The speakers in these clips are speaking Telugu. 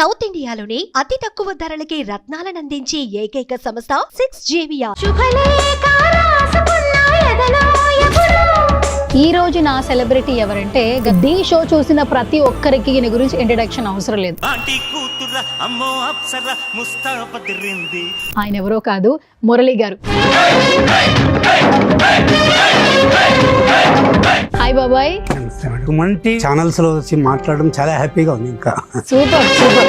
సౌత్ ఇండియాలోనే అతి తక్కువ ధరలకి రత్నాలనందించే ఏకైక సంస్థ 6JVR. ఈ రోజు నా సెలబ్రిటీ ఎవరంటే ఢీ షో చూసిన ప్రతి ఒక్కరికి ఈయన గురించి ఇంట్రడక్షన్ అవసరం లేదు. ఆయన ఎవరో కాదు, మురళి గారు. హాయ్ బాబాయ్. ఇటువంటి ఛానల్స్ లో వచ్చి మాట్లాడడం చాలా హ్యాపీగా ఉంది. ఇంకా సూపర్ సూపర్.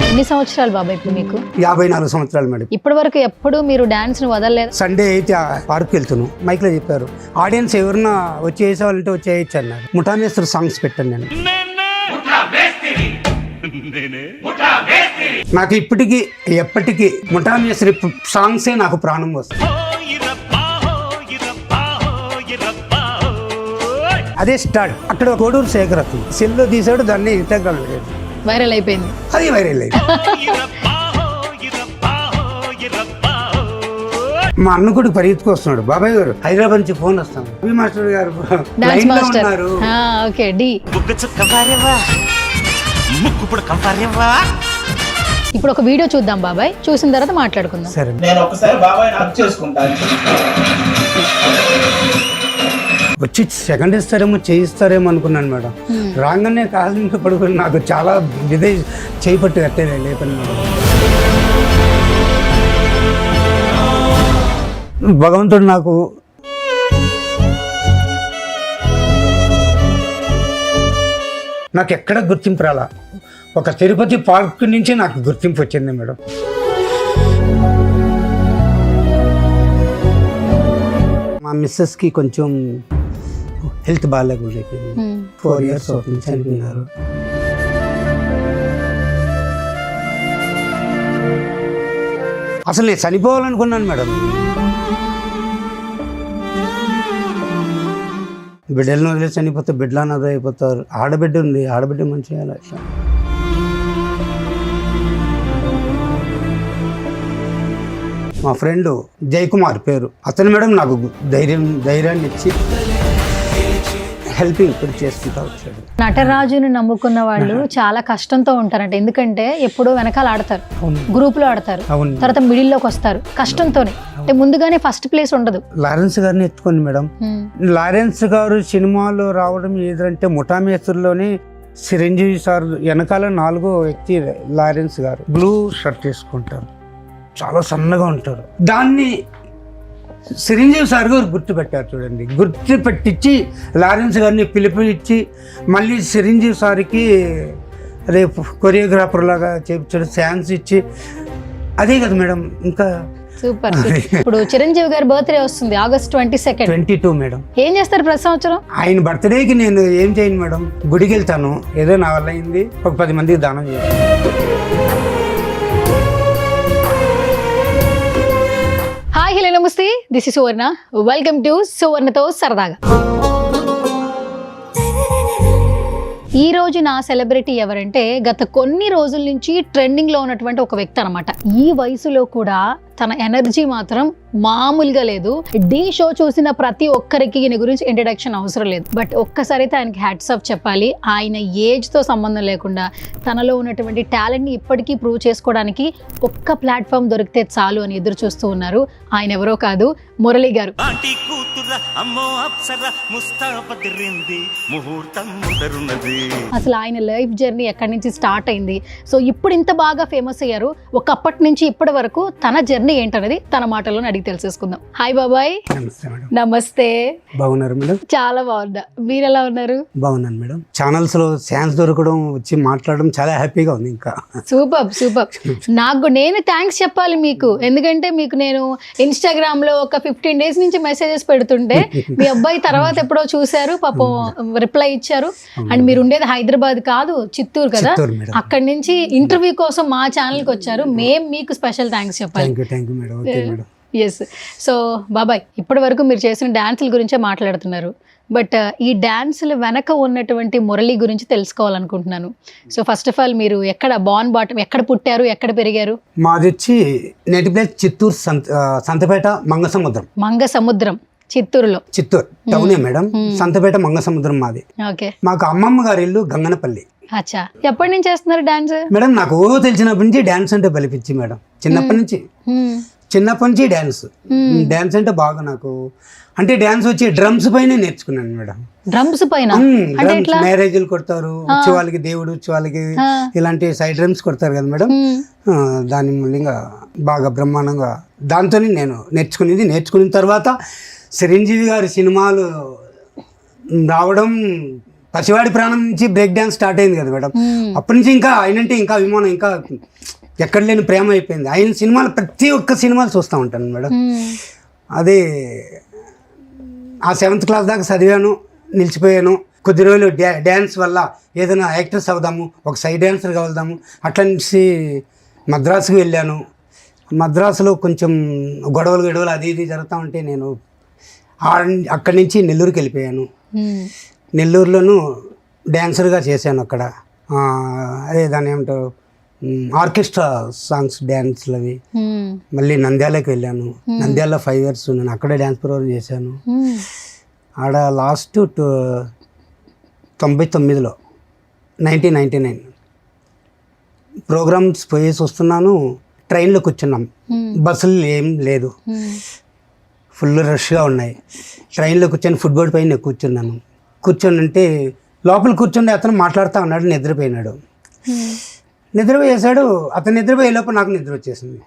ఎన్ని సంవత్సరాలు బాబాయ్ ఇప్పుడు మీకు? 54 సంవత్సరాలు మేడం. ఇప్పటి వరకు ఎప్పుడు మీరు డాన్స్ ను వదలలేదు? సండే అయితే పార్క్ వెళ్తున్నాను, మైక్ లో చెప్పారు ఆడియన్స్ ఎవరన్నా వచ్చి వేసేవాళ్ళంటే వచ్చి వేయచ్చు అన్నారు. ముఠామేస్త్రి సాంగ్స్ పెట్టాను నేను. నాకు ఇప్పటికీ ఎప్పటికీ ముఠామేస్త్రి సాంగ్సే నాకు ప్రాణం వస్తుంది. అదే స్టార్ట్. అక్కడ కోడూరు శేఖరత్నం సెల్లో తీసాడు, దాన్ని ఇన్స్టాగ్రామ్ వైరల్ అయిపోయింది. అది వైరల్ అయింది. మా అన్న కూడా పరిగెత్తుకొస్తున్నాడు, బాబాయ్ గారు హైదరాబాద్ నుంచి ఫోన్ వస్తాను, రవి మాస్టర్ గారు లైన్ లో ఉన్నారు. ఓకే డి. ఇప్పుడు ఒక వీడియో చూద్దాం బాబాయ్, చూసిన తర్వాత మాట్లాడుకుందాం. సరే. నేను ఒకసారి బాబాయ్ హక్ చేసుకుంటాను. వచ్చి సెకండ్ ఇస్తారేమో చేయిస్తారేమో అనుకున్నాను మేడం. రాగానే కాలు పడుకుని నాకు చాలా ఇదే చేపట్టు కట్టేది లేపని మేడం. భగవంతుడు నాకు ఎక్కడ గుర్తింపు రాలా. ఒక తిరుపతి పార్క్ నుంచి నాకు గుర్తింపు వచ్చింది మేడం. మా మిస్సెస్కి కొంచెం హెల్త్ బాగాలేకుండా 4 years అవుతుంది, చనిపోయినారు. అసలు నేను చనిపోవాలనుకున్నాను మేడం. బిడ్డలను వదిలేసి చనిపోతే బిడ్డలు అనాథ అయిపోతారు. ఆడబిడ్డ ఉంది, ఆడబిడ్డ మంచిగా అట్లా. మా ఫ్రెండ్ జయకుమార్ పేరు, అతను మేడం నాకు ధైర్యాన్ని ఇచ్చి హెల్పింగ్ ఇప్పుడు చేసుకుంటా వచ్చాడు. నటరాజుని నమ్ముకున్న వాళ్ళు చాలా కష్టంతో ఉంటారంట. ఎందుకంటే ఎప్పుడో వెనకాల ఆడతారు, గ్రూప్ లో ఆడతారు, తర్వాత మిడిల్ లోకి వస్తారు కష్టంతోనే. అంటే ముందుగానే ఫస్ట్ ప్లేస్ ఉండదు. లారెన్స్ గారిని ఎత్తుకోండి మేడం. లారెన్స్ గారు సినిమాలో రావడం ఏదంటే ముఠామేస్త్రిలోని చిరంజీవి సార్ వెనకాల 4వ వ్యక్తి లారెన్స్ గారు. బ్లూ షర్ట్ వేసుకుంటారు, చాలా సన్నగా ఉంటారు. దాన్ని చిరంజీవి సార్ గారు గుర్తుపెట్టారు చూడండి. గుర్తు పెట్టించి లారెన్స్ గారిని పిలిపించి మళ్ళీ చిరంజీవి సార్కి రేపు కొరియోగ్రాఫర్ లాగా చేయించాడు, ఛాన్స్ ఇచ్చి. అదే కదా మేడం. ఇంకా సూపర్. ఇప్పుడు చిరంజీవి గారి బర్త్డే వస్తుంది August 22nd. 22 మేడం. ఏం చేస్తారు ప్రతి సంవత్సరం? ఆయన బర్త్డేకి నేను ఏం చేయను మేడం, గుడికి వెళ్తాను. ఏదో నా వల్ల అయింది, ఒక 10 మందికి దానం చేస్తాను. హాయ్ హలో నమస్తే, this is Suvarna. Welcome to సువర్ణతో సరదాగా. ఈ రోజు నా సెలబ్రిటీ ఎవరంటే గత కొన్ని రోజుల నుంచి ట్రెండింగ్ లో ఉన్నటువంటి ఒక వ్యక్తి అనమాట. ఈ వయసులో కూడా తన ఎనర్జీ మాత్రం మామూలుగా లేదు. ఢీ షో చూసిన ప్రతి ఒక్కరికి ఈయన గురించి ఇంట్రడక్షన్ అవసరం లేదు. బట్ ఒక్కసారి ఆయనకి హ్యాట్స్ ఆఫ్ చెప్పాలి. ఆయన ఏజ్ తో సంబంధం లేకుండా తనలో ఉన్నటువంటి టాలెంట్ ని ఇప్పటికీ ప్రూవ్ చేసుకోవడానికి ఒక్క ప్లాట్ఫామ్ దొరికితే చాలు అని ఎదురు చూస్తూ ఉన్నారు. ఆయన ఎవరో కాదు, మురళి గారు. అసలు ఆయన లైఫ్ జర్నీ ఎక్కడి నుంచి స్టార్ట్ అయింది, సో ఇప్పుడు ఇంత బాగా ఫేమస్ అయ్యారు, ఒకప్పటి నుంచి ఇప్పటి వరకు తన జర్నీ ఏంటనేది తన మాటల్లో అడిగి తెలుసుకుందాం. హాయ్ బాబాయ్. నమస్తే. బాగున్నారు మేడం? చాలా బాగున్నా, మీరు ఎలా ఉన్నారు? బాగున్నాను మేడం. ఛానల్స్ లో ఛాన్స్ దొరకడం, వచ్చి మాట్లాడడం చాలా హ్యాపీగా ఉంది. ఇంకా సూపర్ సూపర్. నేను థ్యాంక్స్ చెప్పాలి మీకు, ఎందుకంటే మీకు నేను ఇన్స్టాగ్రామ్ లో ఒక 15 days నుంచి మెసేజెస్ పెడుతుంటే మీ అబ్బాయి తర్వాత ఎప్పుడో చూశారు, పాపం రిప్లై ఇచ్చారు. అండ్ మీరు ఉండేది హైదరాబాద్ కాదు, చిత్తూరు కదా, అక్కడి నుంచి ఇంటర్వ్యూ కోసం మా ఛానల్ కి వచ్చారు. మేము మీకు స్పెషల్ థ్యాంక్స్ చెప్పాలి. ఎస్. సో బాబాయ్, ఇప్పటి వరకు మీరు చేసిన డాన్సుల గురించే మాట్లాడుతున్నారు. బట్ ఈ డాన్సుల వెనక ఉన్నటువంటి మురళి గురించి తెలుసుకోవాలనుకుంటున్నాను. సో ఫస్ట్ ఆఫ్ ఆల్ మీరు ఎక్కడ బాటం, ఎక్కడ పుట్టారు, ఎక్కడ పెరిగారు? మాది వచ్చి నేటివ్ ప్లేస్ చిత్తూరు, సంతపేట, మంగసముద్రం. చిత్తూరులో. చిత్తూరు టౌనే మేడం. సంతపేట మంగసముద్రం మాది. ఓకే. మాకు అమ్మమ్మ గారి ఇల్లు గంగనపల్లి. అచ్చా, ఎప్పటి నుంచి చేస్తున్నారు డాన్స్? మేడం నాకు తెలిసినప్పటి నుంచి డాన్స్ అంటే బలిపించి మేడం. చిన్నప్పటి నుంచి డాన్స్ అంటే బాగా నాకు. అంటే డాన్స్ వచ్చి డ్రమ్స్ పైన నేర్చుకున్నాను మేడం. డ్రమ్స్ పైన మ్యారేజ్లు కొడతారు, వచ్చే వాళ్ళకి దేవుడు వచ్చే వాళ్ళకి ఇలాంటి సైడ్ డ్రమ్స్ కొడతారు కదా మేడం. దాని మూలంగా బాగా బ్రహ్మాండంగా దాంతో నేను నేర్చుకున్న తర్వాత చిరంజీవి గారి సినిమాలు రావడం, పసివాడి ప్రాణం నుంచి బ్రేక్ డాన్స్ స్టార్ట్ అయింది కదా మేడం. అప్పటి నుంచి ఇంకా ఆయనంటే ఇంకా అభిమానం, ఇంకా ఎక్కడ లేని ప్రేమ అయిపోయింది. ఆయన సినిమాలు ప్రతి ఒక్క సినిమాలు చూస్తూ ఉంటాను మేడం. అదే ఆ 7th క్లాస్ దాకా చదివాను, నిలిచిపోయాను. కొద్ది రోజులు డ్యాన్స్ వల్ల ఏదైనా యాక్టర్స్ అవుదాము, ఒక సైడ్ డ్యాన్సర్గా వెళ్దాము అట్లా నుంచి మద్రాసుకు వెళ్ళాను. మద్రాసులో కొంచెం గొడవలు అది ఇది జరుగుతూ ఉంటే నేను అక్కడి నుంచి నెల్లూరుకి వెళ్ళిపోయాను. నెల్లూరులోనూ డ్యాన్సర్గా చేశాను అక్కడ. అదే దాన్ని ఏమంటారు, ఆర్కెస్ట్రా సాంగ్స్ డ్యాన్స్లు అవి. మళ్ళీ నంద్యాలకు వెళ్ళాను. నంద్యాలలో 5 years నేను అక్కడే డ్యాన్స్ ప్రోగ్రామ్ చేశాను. ఆడ లాస్ట్ 99లో 1999 ప్రోగ్రామ్స్ పోయేసి వస్తున్నాను. ట్రైన్లో కూర్చున్నాం, బస్సులు ఏం లేదు, ఫుల్ రష్గా ఉన్నాయి. ట్రైన్లో కూర్చొని ఫుట్బోర్డ్ పైన కూర్చున్నాను. కూర్చొని ఉంటే లోపల కూర్చుండే అతను మాట్లాడుతూ ఉన్నాడు, నిద్రపోయినాడు. నిద్రపోయేసాడు. అతను నిద్రపోయేలోపు నాకు నిద్ర వచ్చేసింది.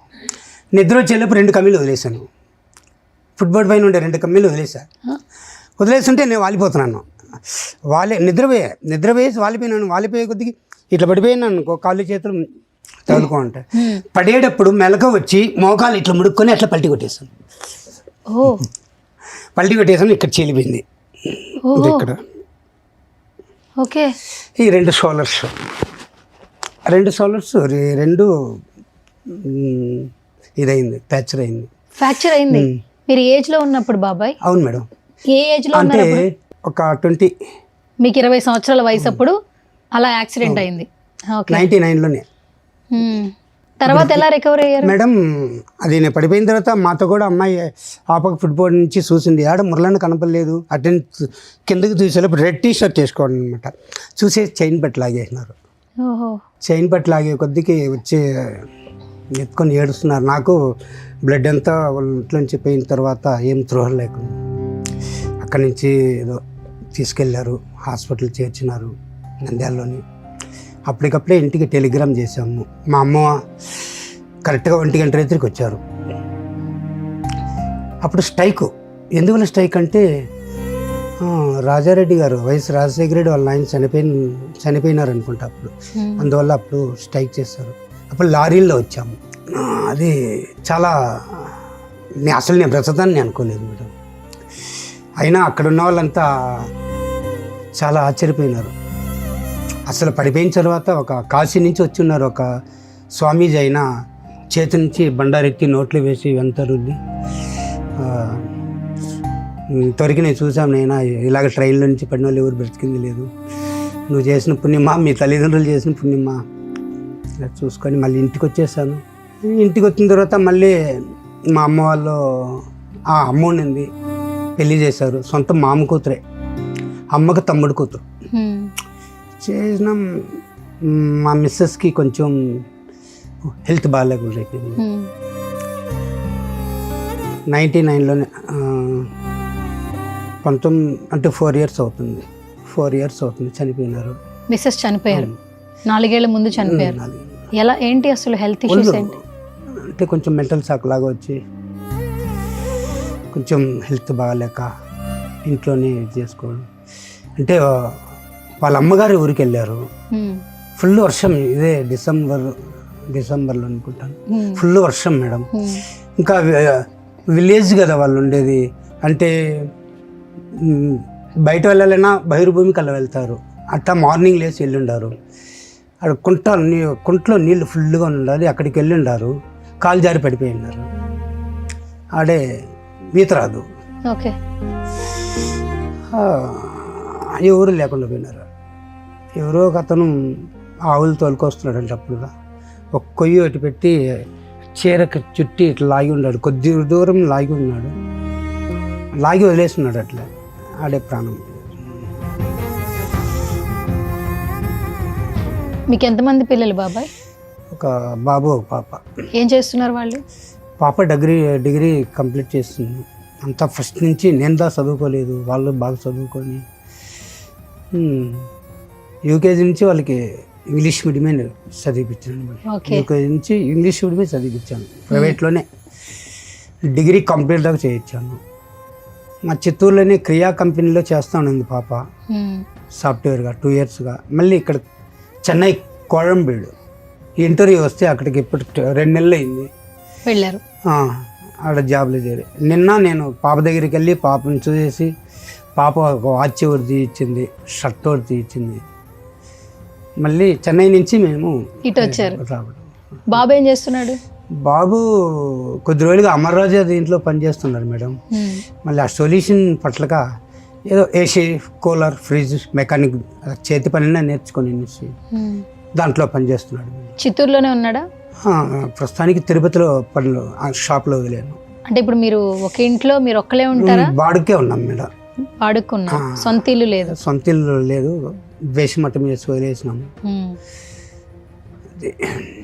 నిద్ర వచ్చేలోపు 2 కమ్మీలు వదిలేశాను. ఫుట్బోర్డ్ పైన ఉండే 2 కమ్మీలు వదిలేస్తుంటే నేను వాలిపోతున్నాను. నిద్రపోయేసి వాలిపోయినాను. వాలిపోయే కొద్దికి ఇట్లా పడిపోయినాను అనుకో, కాళ్ళు చేతులు తగులుకో ఉంటాయి. పడేటప్పుడు మెలక వచ్చి మోకాలు ఇట్లా ముడుక్కొని అట్లా పల్టీ కొట్టేశాను. ఇక్కడ చీలిపోయింది. ఇక్కడ ఓకే. ఈ 2 షోల్డర్స్ ఇదైంది, ఫ్రాక్చర్ అయింది. మీరు ఏజ్ లో ఉన్నప్పుడు బాబాయ్? అవును మేడం. ఏ ఏజ్ లో అంటే ఒక 20, మీకు 20 సంవత్సరాల వయసు అప్పుడు అలా యాక్సిడెంట్ అయింది. 99లోనే. తర్వాత ఎలా రికవర్ అయ్యారు మేడం? అది నేను పడిపోయిన తర్వాత మాతో కూడా అమ్మాయి ఆపక ఫుట్బాల్ నుంచి చూసింది. ఆడ మురళన్న కనపడలేదు. అటెండ్ కిందకి చూసేటప్పుడు రెడ్ టీ-షర్ట్ వేసుకోవడం అనమాట. చూసే చైన్ పట్టి లాగేసినారు. చైన్ పట్టి లాగే కొద్దికి వచ్చి ఎత్తుకొని ఏడుస్తున్నారు. నాకు బ్లడ్ అంతా ఒంట్లోంచి పోయిన తర్వాత ఏం త్రోహం లేకుండా అక్కడి నుంచి ఏదో తీసుకెళ్ళారు, హాస్పిటల్ చేర్చినారు నంద్యాలలోని. అప్పటికప్పుడే ఇంటికి టెలిగ్రామ్ చేసాము. మా అమ్మ కరెక్ట్గా 1 గంట రైతురికి వచ్చారు. అప్పుడు స్ట్రైక్. ఎందువల్ల స్ట్రైక్ అంటే రాజారెడ్డి గారు, వైఎస్ రాజశేఖర రెడ్డి వాళ్ళ ఆయన చనిపోయినారు అనుకుంటా అప్పుడు. అందువల్ల అప్పుడు స్ట్రైక్ చేశారు. అప్పుడు లారీల్లో వచ్చాము. అది చాలా అసలు నేను బ్రతదాన్ని అనుకోలేదు మేడం. అయినా అక్కడ ఉన్న వాళ్ళంతా చాలా ఆశ్చర్యపోయినారు. అసలు పడిపోయిన తర్వాత ఒక కాశీ నుంచి వచ్చి ఉన్నారు. ఒక స్వామీజీ అయినా చేతి నుంచి బండారెత్తి నోట్లు వేసి వెంత రుద్ది త్వరకి నేను చూసాం. నైనా ఇలాగ ట్రైన్లో నుంచి పడిన వాళ్ళు ఎవరు బ్రతికింది లేదు. నువ్వు చేసిన పుణ్యమా, మీ తల్లిదండ్రులు చేసిన పుణ్యమా ఇలా చూసుకొని మళ్ళీ ఇంటికి వచ్చేసాను. ఇంటికి వచ్చిన తర్వాత మళ్ళీ మా అమ్మ వాళ్ళు ఆ అమ్మ ఉండింది, పెళ్లి చేశారు. సొంత మామ కూతురే, అమ్మకు తమ్ముడు కూతురు చేసినాం. మా మిస్సెస్కి కొంచెం హెల్త్ బాగాలేకుండా అయిపోయింది. 99లోనే 19 అంటే 4 years అవుతుంది. 4 years అవుతుంది చనిపోయినారు. మిస్సెస్ చనిపోయారు. 4 ఏళ్ల ముందు చనిపోయారు. ఎలా, ఏంటి అసలు హెల్త్ ఇష్యూస్ ఏంటి? అంటే కొంచెం మెంటల్ షాక్ లాగా వచ్చి కొంచెం హెల్త్ బాగాలేక ఇంట్లోనే చేసుకోవడం. అంటే వాళ్ళ అమ్మగారి ఊరికి వెళ్ళారు. ఫుల్ వర్షం. ఇదే డిసెంబర్లో అనుకుంటాను. ఫుల్ వర్షం మేడం. ఇంకా విలేజ్ కదా వాళ్ళు ఉండేది. అంటే బయట వెళ్ళాలన్నా బహిర్భూమికి అలా వెళ్తారు. అట్లా మార్నింగ్ లేచి వెళ్ళిండారు. అక్కడ కుంటలో నీళ్ళు ఫుల్గా ఉండాలి. అక్కడికి వెళ్ళిండారు. కాలు జారి పడిపోయినారు. ఆడే ఈత రాదు. ఓకే. ఎవరు లేకుండా పోయినారు. ఎవరో ఒక అతను ఆవులు తోలుకొస్తున్నాడు అంటే అప్పుడుగా ఒక కొయ్యి ఒకటి పెట్టి చీరకు చుట్టి ఇట్లా లాగి ఉన్నాడు. కొద్ది దూరం లాగి ఉన్నాడు. లాగి వదిలేస్తున్నాడు అట్లా, ఆడే ప్రాణం. మీకు ఎంతమంది పిల్లలు బాబాయ్? ఒక బాబు ఒక పాప. ఏం చేస్తున్నారు వాళ్ళు? పాప డిగ్రీ కంప్లీట్ చేస్తుంది. అంతా ఫస్ట్ నుంచి నేను చదువుకోలేదు, వాళ్ళు బాగా చదువుకొని యూకేజీ నుంచి వాళ్ళకి ఇంగ్లీష్ మీడియమే చదివిపించాను. యూకేజీ నుంచి ఇంగ్లీష్ మీడియమే చదివిపించాను, ప్రైవేట్లోనే. డిగ్రీ కంప్లీట్ దాకా చేయించాను. మా చిత్తూరులోనే క్రియా కంపెనీలో చేస్తాను పాప, సాఫ్ట్వేర్గా 2 ఇయర్స్గా. మళ్ళీ ఇక్కడ చెన్నై కోడంబేడు ఇంటర్వ్యూ వస్తే అక్కడికి ఇప్పుడు 2 నెలలు అయింది వెళ్ళారు. ఆడ జాబ్లో చేరి నిన్న నేను పాప దగ్గరికి వెళ్ళి పాపను చూసేసి, పాప ఒక వాచ్ ఒకటి ఇచ్చింది, షర్ట్ ఒకటి ఇచ్చింది. మళ్ళీ చెన్నై నుంచి మేము ఇటు వచ్చారు. రావడం. బాబు ఏం చేస్తున్నాడు? బాబు కొద్ది రోజులుగా అమర్రాజు దీంట్లో పనిచేస్తున్నారు మేడం. మళ్ళీ ఆ సొల్యూషన్ పట్లక ఏదో ఏసీ, కూలర్, ఫ్రిడ్జ్, మెకానిక్ చేతి పనినా నేర్చుకొని దాంట్లో పనిచేస్తున్నాడు. చిత్తూరులోనే ఉన్నాడా? ప్రస్తుతానికి తిరుపతిలో పనులు షాప్లో వదిలేను. అంటే ఇప్పుడు మీరు ఒక ఇంట్లో మీరు ఒక్కలే ఉంటారా? బాడుకే ఉన్నాం మేడం. బాడుకున్నా, సొంత ఇల్లు లేదు? సొంత ఇల్లు లేదు, వేషమట్టం చేసి వదిలేసినాము.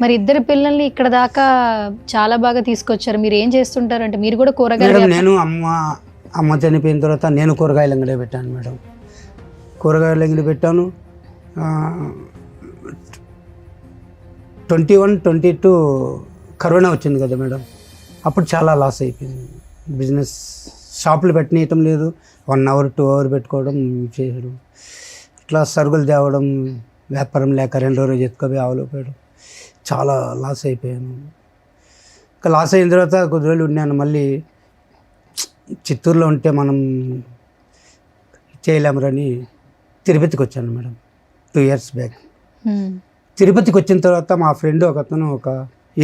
మరి ఇద్దరు పిల్లల్ని ఇక్కడ దాకా చాలా బాగా తీసుకొచ్చారు. మీరు ఏం చేస్తుంటారు? అంటే మీరు కూడా కూరగాయలు? నేను అమ్మ చనిపోయిన తర్వాత నేను కూరగాయల అంగడి పెట్టాను మేడం. కూరగాయల అంగడి పెట్టాను. 21-22 కరోనా వచ్చింది కదా మేడం, అప్పుడు చాలా లాస్ అయిపోయింది బిజినెస్. షాపులు పెట్టనీయటం లేదు, 1 hour 2 hour పెట్టుకోవడం చేయడం, ఇట్లా సరుకులు తేవడం, వ్యాపారం లేక 2 రోజు ఎత్తుకోపోయి ఆవులో పోయడం, చాలా లాస్ అయిపోయాను. ఇంకా లాస్ అయిన తర్వాత కొద్ది రోజులు ఉన్నాను. మళ్ళీ చిత్తూరులో ఉంటే మనం చేయలేమరని తిరుపతికి వచ్చాను మేడం 2 years బ్యాక్. తిరుపతికి వచ్చిన తర్వాత మా ఫ్రెండ్ ఒకతను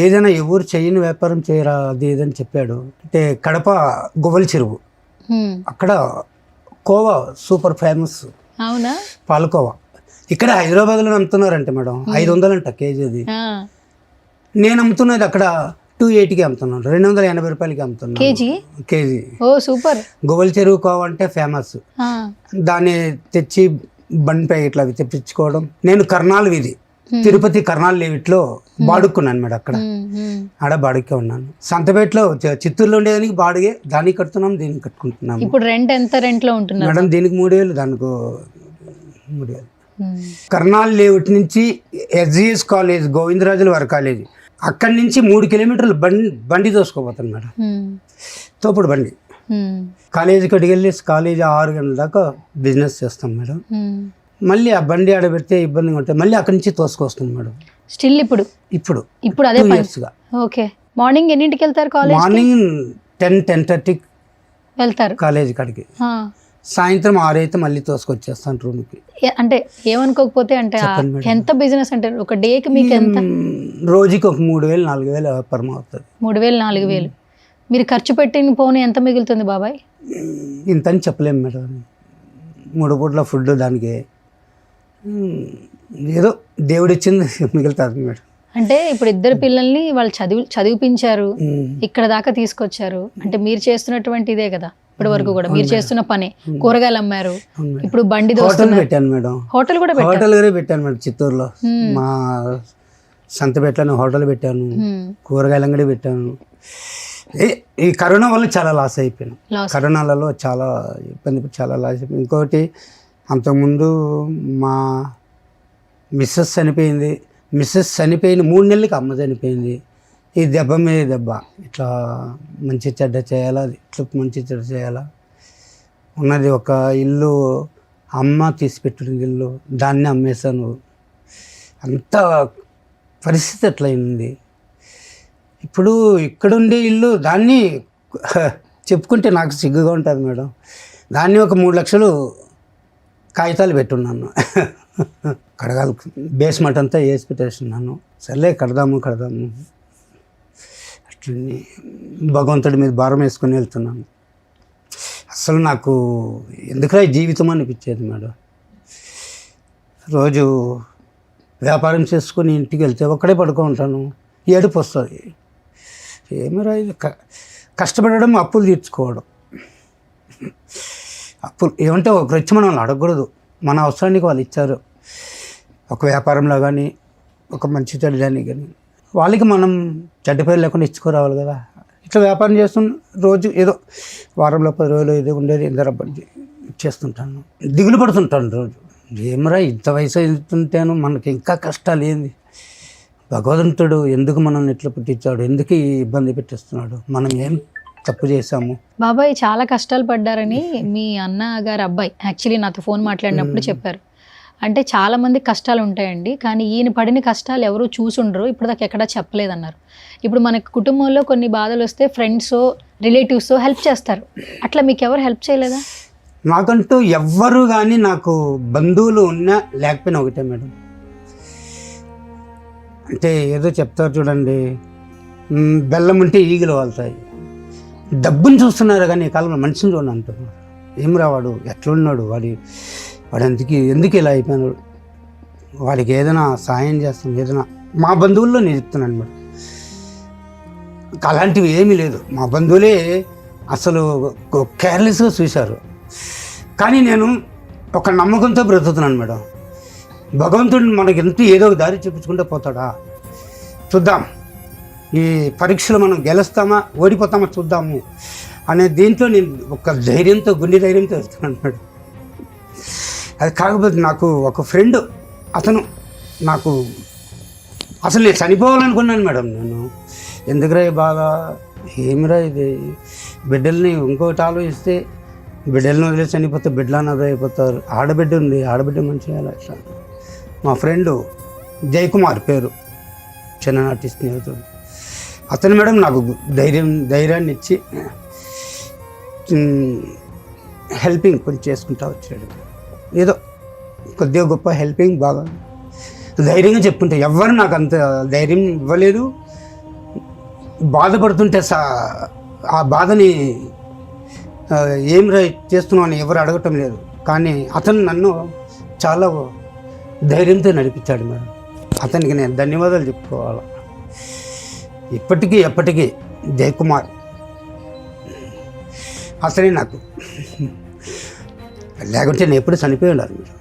ఏదైనా ఎవరు చేయని వ్యాపారం చేయరా అది ఏదని చెప్పాడు. అంటే కడప గువ్వల చెరువు, అక్కడ కోవా సూపర్ ఫేమస్. అవునా? పాలకోవా ఇక్కడ హైదరాబాద్లో అమ్ముతున్నారంట మేడం, 500 అంట కేజీ. అది నేను అమ్ముతున్నది అక్కడ 280కి అమ్ముతున్నాను, 280 రూపాయలకి అమ్ముతున్నాను కేజీ. ఓ సూపర్. గువ్వల చెరువు కోవా అంటే ఫేమస్. దాన్ని తెచ్చి బండిపై ఇట్లా తెప్పించుకోవడం. నేను కర్నాల్ వీధి, తిరుపతి కర్నాల్ లీవిట్లో బాడుక్కున్నాను మేడం. అక్కడ ఆడ బాడుకే ఉన్నాను. సంతపేటలో చిత్తూరులో ఉండేదానికి బాడుగే, దానికి కడుతున్నాం, దీనికి కట్టుకుంటున్నాం. ఇప్పుడు రెంట్ ఎంత? రెంట్లో ఉంటున్నారు మేడం దీనికి 3000, దానికి 3000. కర్నాల్ లేఅవుట్ నుంచి SGS కాలేజ్, గోవిందరాజుల వారి కాలేజీ, అక్కడి నుంచి 3 కిలోమీటర్లు బండి తోసుకోపోతాను మేడం, తోపుడు బండి. కాలేజీకి అడిగెళ్ళి కాలేజీ 6 గంటల దాకా బిజినెస్ చేస్తాం మేడం. మళ్ళీ ఆ బండి ఆడబెడితే ఇబ్బందిగా ఉంటుంది, మళ్ళీ అక్కడి నుంచి తోసుకొస్తాం మేడం. స్టిల్ ఇప్పుడు అదే ఇయర్స్గా. ఓకే. మార్నింగ్ ఎన్నింటికి వెళ్తారు కాలేజ్? మార్నింగ్ 10-10:30 వెళ్తారు కాలేజీ కాడికి. సాయంత్రం 6 అయితే మళ్ళీ తోసుకొచ్చేస్తాను రూమ్కి. అంటే ఏమనుకోకపోతే, అంటే ఎంత బిజినెస్ అంటే ఒక డేకి మీకు ఎంత? రోజుకి ఒక 3000-4000 వ్యాపారం అవుతుంది. 3000-4000. మీరు ఖర్చు పెట్టిన పోనీ ఎంత మిగులుతుంది బాబాయ్? ఇంత అని చెప్పలేము మేడం. 3 పూట్ల ఫుడ్ దానికి ఏదో దేవుడిచ్చింది మిగులుతుంది మేడం. అంటే ఇప్పుడు ఇద్దరు పిల్లల్ని వాళ్ళు చదివిపించారు, ఇక్కడ దాకా తీసుకొచ్చారు. అంటే మీరు చేస్తున్నటువంటి ఇదే కదా ఇప్పటి వరకు కూడా మీరు చేస్తున్న పని. కూరగాయలు అమ్మారు, ఇప్పుడు బండి పెట్టాను మేడం. హోటల్ కూడా పెట్టాను మేడం చిత్తూరులో. మా సంతపేటలో హోటల్ పెట్టాను, కూరగాయల అంగడి పెట్టాను. ఈ కరోనా వల్ల చాలా లాస్ అయిపోయాను. కరోనాలలో చాలా ఇబ్బంది, చాలా లాస్ అయిపోయింది. ఇంకోటి, అంతకుముందు మా మిస్సెస్ చనిపోయింది. మిస్సెస్ చనిపోయిన 3 నెలలకి అమ్మ చనిపోయింది. ఈ దెబ్బ మీద దెబ్బ, ఇట్లా మంచి చెడ్డ చేయాలా, ఇట్లా మంచి చెడ్డ చేయాలా. ఉన్నది ఒక ఇల్లు, అమ్మ తీసి పెట్టింది ఇల్లు, దాన్ని అమ్మేశాను. అంత పరిస్థితి అట్లా అయింది. ఇప్పుడు ఇక్కడుండే ఇల్లు, దాన్ని చెప్పుకుంటే నాకు సిగ్గుగా ఉంటుంది మేడం. దాన్ని ఒక 3 లక్షలు కాగితాలు పెట్టున్నాను. కడగాలి, బేస్మెంట్ అంతా వేసి పెట్టేస్తున్నాను. సర్లే కడదాము అట్లనే భగవంతుడి మీద భారం వేసుకొని వెళ్తున్నాను. అసలు నాకు ఎందుకురా జీవితం అనిపించేది మేడం. రోజు వ్యాపారం చేసుకొని ఇంటికి వెళ్తే ఒక్కడే పడుకుంటాను, ఏడుపు వస్తుంది. ఏమరా ఇది, కష్టపడడం, అప్పులు తీర్చుకోవడం, అప్పులు ఏమంటే ఒకరు వచ్చి మనం అడగకూడదు, మన అవసరానికి వాళ్ళు ఇచ్చారు. ఒక వ్యాపారంలో కానీ ఒక మంచి చెడ్డని కానీ వాళ్ళకి మనం చెడ్డ పేరు లేకుండా ఇచ్చుకోరావాలి కదా. ఇట్లా వ్యాపారం చేస్తున్న రోజు ఏదో వారంలో 10 రోజులు ఏదో ఉండేది ఎంత చేస్తుంటాను, దిగులు పడుతుంటాను రోజు. ఏమరా ఇంత వయసు అవుతుంటాను, మనకి ఇంకా కష్టాలు ఏంది, భగవంతుడు ఎందుకు మనల్ని ఇట్లా పుట్టించాడు, ఎందుకు ఈ ఇబ్బంది పెట్టిస్తున్నాడు, మనం ఏం తప్పు చేశాము. బాబాయ్ చాలా కష్టాలు పడ్డారని మీ అన్న గారు అబ్బాయి యాక్చువల్లీ నాతో ఫోన్ మాట్లాడినప్పుడు చెప్పారు. అంటే చాలా మంది కష్టాలు ఉంటాయండి, కానీ ఈయన పడిన కష్టాలు ఎవరు చూసుండరు, ఇప్పుడు దాకా ఎక్కడా చెప్పలేదన్నారు. ఇప్పుడు మనకి కుటుంబంలో కొన్ని బాధలు వస్తే ఫ్రెండ్స్ రిలేటివ్స్ హెల్ప్ చేస్తారు, అట్లా మీకు ఎవరు హెల్ప్ చేయలేదా? నాకంటూ ఎవ్వరు కానీ నాకు బంధువులు ఉన్నా లేకపోయినా ఒకటే మేడం. అంటే ఏదో చెప్తారు చూడండి, బెల్లం ఉంటే ఈగలు వాళ్తాయి. డబ్బుని చూస్తున్నారు కానీ ఈ కాలంలో మనిషిని చూడండి అంటున్నారు. ఏం రావాడు ఎట్లున్నాడు, వాడు ఎందుకు ఇలా అయిపోయినాడు, వాడికి ఏదైనా సాయం చేస్తాం ఏదైనా. మా బంధువుల్లో నేను చెప్తున్నాను మేడం, అలాంటివి ఏమీ లేదు. మా బంధువులే అసలు కేర్లెస్గా చూశారు. కానీ నేను ఒక నమ్మకంతో బ్రతుకుతున్నాను మేడం. భగవంతుడు మనకి ఎంత ఏదో ఒక దారి చూపించుకుంటూ పోతాడా, చూద్దాం, ఈ పరీక్షలు మనం గెలుస్తామా ఓడిపోతామా చూద్దాము అనే దీంట్లో నేను ఒక ధైర్యంతో గుండె ధైర్యంతో వెళ్తున్నాను మేడం. అది కాకపోతే నాకు ఒక ఫ్రెండ్, అతను నాకు అసలు నేను చనిపోవాలనుకున్నాను మేడం. నేను ఎందుకురా బాగా ఏమిరా ఇది, బిడ్డల్ని ఇంకోటి ఆలోచిస్తే బిడ్డలను వదిలేసి చనిపోతే బిడ్డలు అన్నది అయిపోతారు, ఆడబిడ్డ ఉంది, ఆడబిడ్డ మంచిగా అట్లా. మా ఫ్రెండు జయకుమార్ పేరు, చిన్ననాటి స్నేహితుడు, అతను మేడం నాకు ధైర్యాన్ని ఇచ్చి హెల్పింగ్ కొంచెం చేసుకుంటా వచ్చాడు. ఏదో కొద్దిగా గొప్ప హెల్పింగ్ బాగా ధైర్యంగా చెప్పుకుంటే, ఎవరు నాకు అంత ధైర్యం ఇవ్వలేదు. బాధపడుతుంటే ఆ బాధని ఏం చేస్తున్నావు అని ఎవరు అడగటం లేదు. కానీ అతను నన్ను చాలా ధైర్యంతో నడిపించాడు మేడం. అతనికి నేను ధన్యవాదాలు చెప్పుకోవాలి. ఇప్పటికీ ఎప్పటికీ జయకుమార్ అతనే నాకు, లేకుంటే నేను ఎప్పుడు చనిపోయి ఉండాలి మీరు.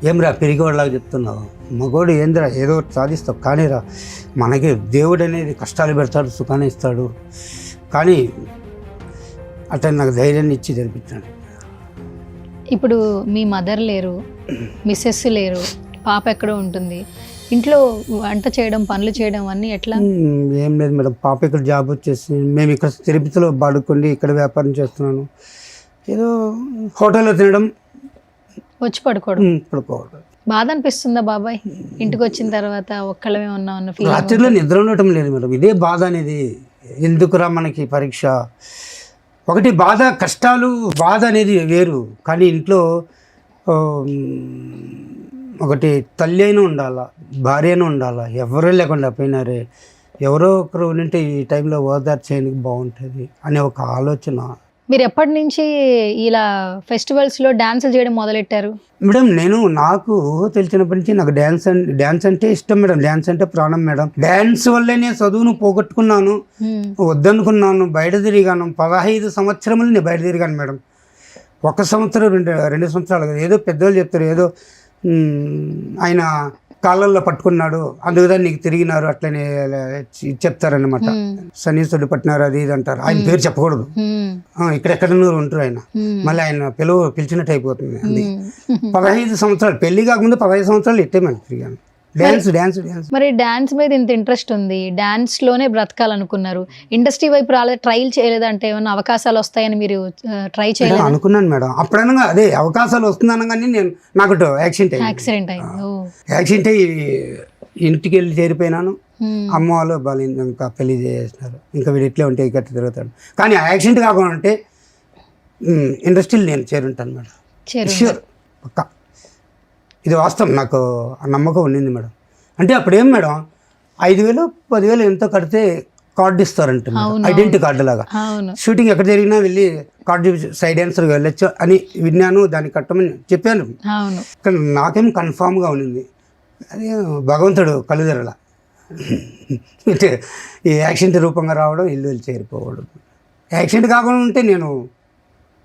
ఏమిరా పెరిగేవాళ్ళలాగా చెప్తున్నావు, మగోడు ఏందిరా ఏదో సాధిస్తావు, కానీ రా మనకి దేవుడు అనేది కష్టాలు పెడతాడు, సుఖాన్ని ఇస్తాడు. కానీ అతను నాకు ధైర్యాన్ని ఇచ్చి జరిపించాడు. ఇప్పుడు మీ మదర్ లేరు, మిస్సెస్ లేరు, పాప ఎక్కడో ఉంటుంది, ఇంట్లో వంట చేయడం పనులు చేయడం అన్నీ ఎట్లా? ఏం లేదు మేడం, పాప ఇక్కడ జాబ్ వచ్చేసి మేము ఇక్కడ తిరుపతిలో బాడుకోండి ఇక్కడ వ్యాపారం చేస్తున్నాను. ఏదో హోటల్లో తినడం, వచ్చి పడుకోవడం. బాధ అనిపిస్తుందా బాబాయ్ ఇంటికి వచ్చిన తర్వాత ఒక్కళ్ళమే ఉన్నామన్న ఫీల్? రాత్రిలో నిద్ర ఉండటం లేదు మేడం, ఇదే బాధ అనేది. ఎందుకురా మనకి పరీక్ష, ఒకటి బాధ, కష్టాలు, బాధ అనేది వేరు. కానీ ఇంట్లో ఒకటి తల్లి అయినా ఉండాలా, భార్య అయినా ఉండాలా, ఎవరూ లేకుండా పోయినారే, ఎవరో ఒకరు ఉంటే ఈ టైంలో ఓదార్చేయడానికి బాగుంటుంది అనే ఒక ఆలోచన. మీరు ఎప్పటి నుంచి ఇలా ఫెస్టివల్స్లో డాన్సులు చేయడం మొదలెట్టారు? మేడం నాకు తెలిసినప్పటి నుంచి నాకు డ్యాన్స్ అంటే ఇష్టం మేడం. డ్యాన్స్ అంటే ప్రాణం మేడం. డ్యాన్స్ వల్లే నేను చదువును పోగొట్టుకున్నాను, వద్దనుకున్నాను, బయట తిరిగాను. 15 సంవత్సరములు నేను బయట తిరిగాను మేడం. 1 సంవత్సరం 2 సంవత్సరాలు కదా. ఏదో పెద్దవాళ్ళు చెప్తారు, ఏదో ఆయన కాళ్ళల్లో పట్టుకున్నాడు అందుకుదా నీకు తిరిగినారు అట్లనే చెప్తారనమాట. సన్నిహితుడు పట్టినారు అది ఇది అంటారు. ఆయన పేరు చెప్పకూడదు, ఇక్కడెక్కడ ఉంటారు ఆయన, మళ్ళీ ఆయన పిలిచినట్టు అయిపోతుంది. అది 15 సంవత్సరాలు పెళ్లి కాకముందు 15 సంవత్సరాలు ఇట్టే మనం తిరిగాను. డ్యాన్స్. మరి డాన్స్ మీద ఇంత ఇంట్రెస్ట్ ఉంది, డాన్స్ లోనే బ్రతకాలనుకున్నారు, ఇండస్ట్రీ వైపు ట్రైల్ చేయలేదంటే ఏమన్నా అవకాశాలు వస్తాయని మీరు ట్రై చేయలేదు? అనుకున్నాను మేడం. అప్పుడనగా అదే అవకాశాలు వస్తుందనగానే నేను నాకు యాక్సిడెంట్ అయ్యి ఇంటికి వెళ్ళి చేరిపోయినాను. అమ్మ వాళ్ళు బాగా ఇంకా పెళ్లి చేసినారు, ఇంకా వీడు ఇట్లే ఉంటే గట్టి తిరుగుతాడు. కానీ ఆ యాక్సిడెంట్ కాకుండా ఉంటే ఇండస్ట్రీలో నేను చేరుంటాను మేడం, ష్యూర్ పక్కా. ఇది వాస్తవం, నాకు ఆ నమ్మకం ఉండింది మేడం. అంటే అప్పుడేం మేడం 5,000 10,000 ఎంతో కడితే కార్డు ఇస్తారంట, ఐడెంటిటీ కార్డు లాగా. షూటింగ్ ఎక్కడ జరిగినా వెళ్ళి కార్డు సైడ్ డాన్సర్గా వెళ్ళొచ్చు అని విన్నాను, దాన్ని కట్టమని చెప్పాను. కానీ నాకేం కన్ఫామ్గా ఉండింది, అది భగవంతుడు కలుదరలా ఈ యాక్సిడెంట్ రూపంగా రావడం, ఇల్లు వెళ్ళి చేరిపోవడం. యాక్సిడెంట్ కాకుండా ఉంటే నేను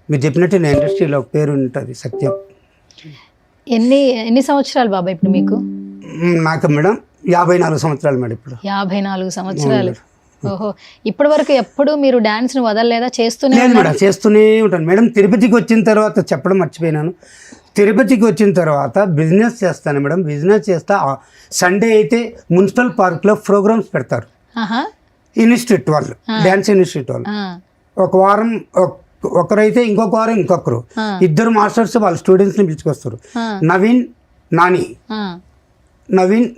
మీరు చెప్పినట్టు నా ఇండస్ట్రీలో ఒక పేరు ఉంటుంది సత్యం. ఎన్ని సంవత్సరాలు బాబాయ్ ఇప్పుడు మీకు? నాకు మేడం 54 సంవత్సరాలు మేడం ఇప్పుడు. 54 సంవత్సరాలు. ఓహో, ఇప్పటి వరకు ఎప్పుడు మీరు డాన్స్ ని వదలలేదా? చేస్తూనే లేదు మేడం, చేస్తూనే ఉంటాను మేడం. తిరుపతికి వచ్చిన తర్వాత చెప్పడం మర్చిపోయినాను, తిరుపతికి వచ్చిన తర్వాత బిజినెస్ చేస్తాను మేడం. బిజినెస్ చేస్తా. సండే అయితే మున్సిపల్ పార్క్లో ప్రోగ్రామ్స్ పెడతారు ఇన్స్టిట్యూట్ వాళ్ళు, డ్యాన్స్ ఇన్స్టిట్యూట్ వాళ్ళు. ఒక వారం ఒకరైతే ఇంకొక వారం ఇంకొకరు, ఇద్దరు మాస్టర్స్ వాళ్ళ స్టూడెంట్స్ని పిలుచుకొస్తారు. నవీన్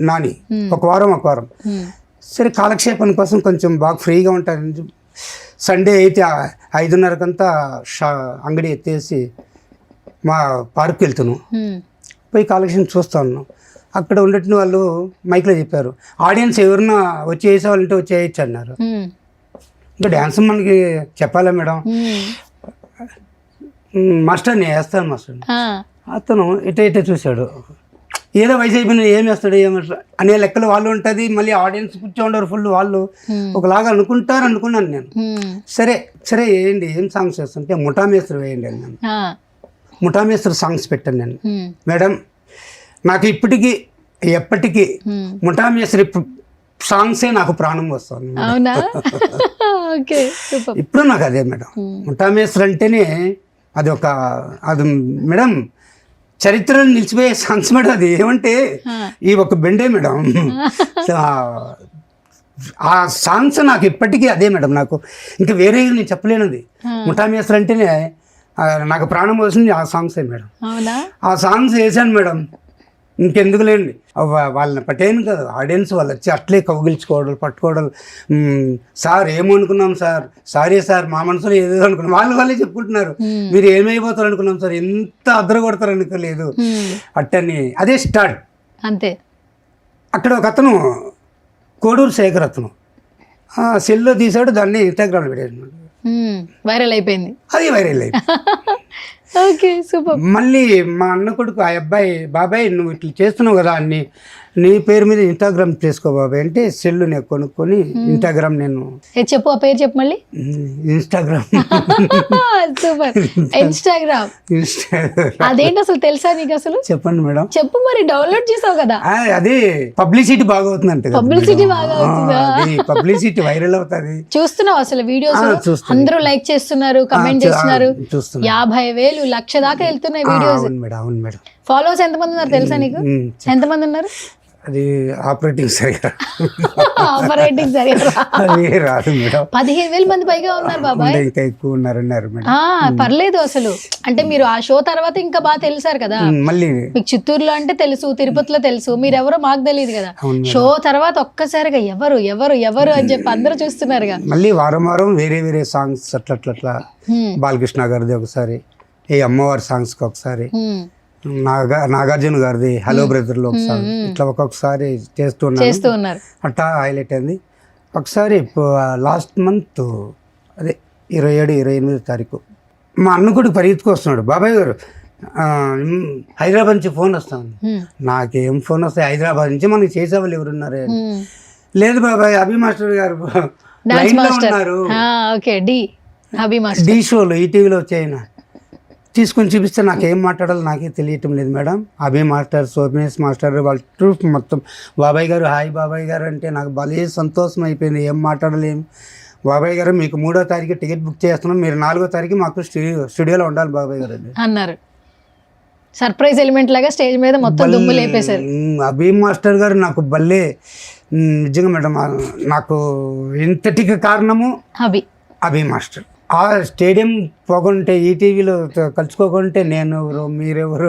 నాని ఒక వారం. సరే కాలక్షేపం కోసం కొంచెం బాగా ఫ్రీగా ఉంటాను. సండే అయితే 5:30కంతా అంగడి ఎత్తేసి మా పార్క్కి వెళ్తున్నాను. పోయి కాలక్షేపం చూస్తా ఉన్నాను. అక్కడ ఉండేటిన వాళ్ళు మైక్లో చెప్పారు, ఆడియన్స్ ఎవరన్నా వచ్చి వేసేవాళ్ళంటే వచ్చి వేయచ్చు అన్నారు. ఇంకా డ్యాన్స్ మనకి చెప్పాలా మేడం? మాస్టర్ నేను వేస్తాను మాస్టర్. అతను ఇటే చూశాడు, ఏదో వయసు అయిపోయినా ఏం వేస్తాడు అనే లెక్కలు వాళ్ళు ఉంటుంది. మళ్ళీ ఆడియన్స్ కూర్చోండారు ఫుల్, వాళ్ళు ఒకలాగా అనుకున్నాను నేను. సరే వేయండి, ఏం సాంగ్స్ వేస్తుంటే ముఠామేశ్వరి వేయండి అని నేను ముఠామేశ్వరి సాంగ్స్ పెట్టాను నేను. మేడం నాకు ఎప్పటికీ ముఠామేశ్వరి సాంగ్సే నాకు ప్రాణం వస్తుంది. ఇప్పుడు నాకు అదే మేడం, ముఠామేశ్వరి అంటేనే అది మేడం చరిత్రలో నిలిచిపోయే సాంగ్స్ మేడం. అది ఏమంటే ఈ ఒక బెండే మేడం. ఆ సాంగ్స్ నాకు ఇప్పటికీ అదే మేడం. నాకు ఇంకా వేరే నేను చెప్పలేనిది. ముఠామేశ్వరి అంటేనే నాకు ప్రాణం వస్తుంది ఆ సాంగ్సే మేడం. ఆ సాంగ్స్ వేసాను మేడం. ఇంకెందుకు లేండి, వాళ్ళని పట్టేను కదా ఆడియన్స్, వాళ్ళు వచ్చి అట్లే కౌగిల్చుకోవడం పట్టుకోవడం. సార్ ఏమనుకున్నాం సార్, సారీ సార్ మా మనసులో ఏదో అనుకున్నాం. వాళ్ళే చెప్పుకుంటున్నారు, మీరు ఏమైపోతారు అనుకున్నాం సార్, ఎంత అద్దరు కొడతారు అనుకోలేదు అట్టని. అదే స్టార్ట్ అంతే. అక్కడ ఒక అతను కోడూరు శేఖర్ అతను సెల్లో తీసాడు, దాన్ని ఇన్స్టాగ్రామ్లో పెట్టాడు. వైరల్ అయిపోయింది. అది వైరల్ అయిపోయింది. Okay, super. మళ్ళీ మా అన్న కొడుకు ఆ అబ్బాయి, బాబాయ్ నువ్వు ఇట్లా చేస్తున్నావు కదా అన్ని, నీ పేరు మీద ఇన్స్టాగ్రామ్ చేసుకో బాబాయ్ అంటే సెల్లు నేను కొనుక్కొని ఇన్స్టాగ్రామ్ నేను చెప్పు, ఆ పేరు చెప్పు మళ్ళీ. ఇన్స్టాగ్రామ్. సూపర్. ఇన్స్టాగ్రామ్ అదేంటి అసలు తెలుసా నీకు? అసలు చెప్పండి మేడం. చెప్పు మరి, డౌన్లోడ్ చేసావు కదా. అది పబ్లిసిటీ బాగా అవుతుందంటే. పబ్లిసిటీ బాగా అవుతుందా? పబ్లిసిటీ వైరల్ అవుతుంది. చూస్తున్నావు అసలు వీడియోస్? అందరూ లైక్ చేస్తున్నారు, కమెంట్ చేస్తున్నారు. 50,000 1,00,000 దాకా వెళ్తున్నాయి వీడియోస్. అవును మేడం. ఫాలోవర్స్ ఎంతమంది ఉన్నారు తెలుసా నీకు? ఎంతమంది ఉన్నారు? అది ఆపరేటింగ్ సరిగా రాదు మేడం. 15,000 మంది పైగా ఉన్నారు బాబాయ్. ఇంకా ఎక్కువ ఉన్నారు మేడం. పర్లేదు అసలు. అంటే మీరు ఆ షో తర్వాత ఇంకా బాగా తెలిసారు కదా. మళ్ళీ మీకు చిత్తూరులో అంటే తెలుసు, తిరుపతిలో తెలుసు, మీరెవరో మాకు తెలియదు కదా. షో తర్వాత ఒక్కసారిగా ఎవరు ఎవరు ఎవరు అని చెప్పి అందరూ చూస్తున్నారుగా. మళ్ళీ వారం వేరే సాంగ్స్ అట్లా బాలకృష్ణ గారిది ఒకసారి, ఈ అమ్మవారి సాంగ్స్ కి ఒకసారి, నాగార్జున గారిది హలో బ్రదర్లో ఒకసారి, ఇట్లా ఒక్కొక్కసారి చేస్తూ ఉన్నారు. అట్టా హైలైట్ అయింది. ఒకసారి లాస్ట్ మంత్ అదే 27-28 తారీఖు మా అన్న కూడా పరిగెత్తుకు వస్తున్నాడు, బాబాయ్ గారు హైదరాబాద్ నుంచి ఫోన్ వస్తాను. నాకేం ఫోన్ వస్తాయి, హైదరాబాద్ నుంచి మనకి చేసేవాళ్ళు ఎవరున్నారు? లేదు బాబాయ్, అభి మాస్టర్ గారు లైన్లో ఉన్నారు, డి షోలో ఈటీవీలో వచ్చాయన తీసుకొని చూపిస్తే నాకేం మాట్లాడాలో నాకే తెలియటం లేదు మేడం. అభి మాస్టర్, సోమేష్ మాస్టర్, వాళ్ళ ట్రూప్ మొత్తం, బాబాయ్ గారు హాయ్ బాబాయ్ గారు అంటే నాకు భలే సంతోషం అయిపోయింది. ఏం మాట్లాడలేము. బాబాయ్ గారు మీకు 3వ తారీఖు టికెట్ బుక్ చేస్తున్నాం, మీరు 4వ తారీఖు మాకు స్టూడియోలో ఉండాలి బాబాయ్ గారు అన్నారు. సర్ప్రైజ్ ఎలిమెంట్ లాగా స్టేజ్ మీద మొత్తం దుమ్ము లేపేశారు. అభి మాస్టర్ గారు నాకు భలే నిజంగా మేడం, నాకు ఇంతటికి కారణము అభి మాస్టర్. ఆ స్టేడియం పోకుంటే, ఈటీవీలో కలుసుకోకుంటే నేను మీరెవరు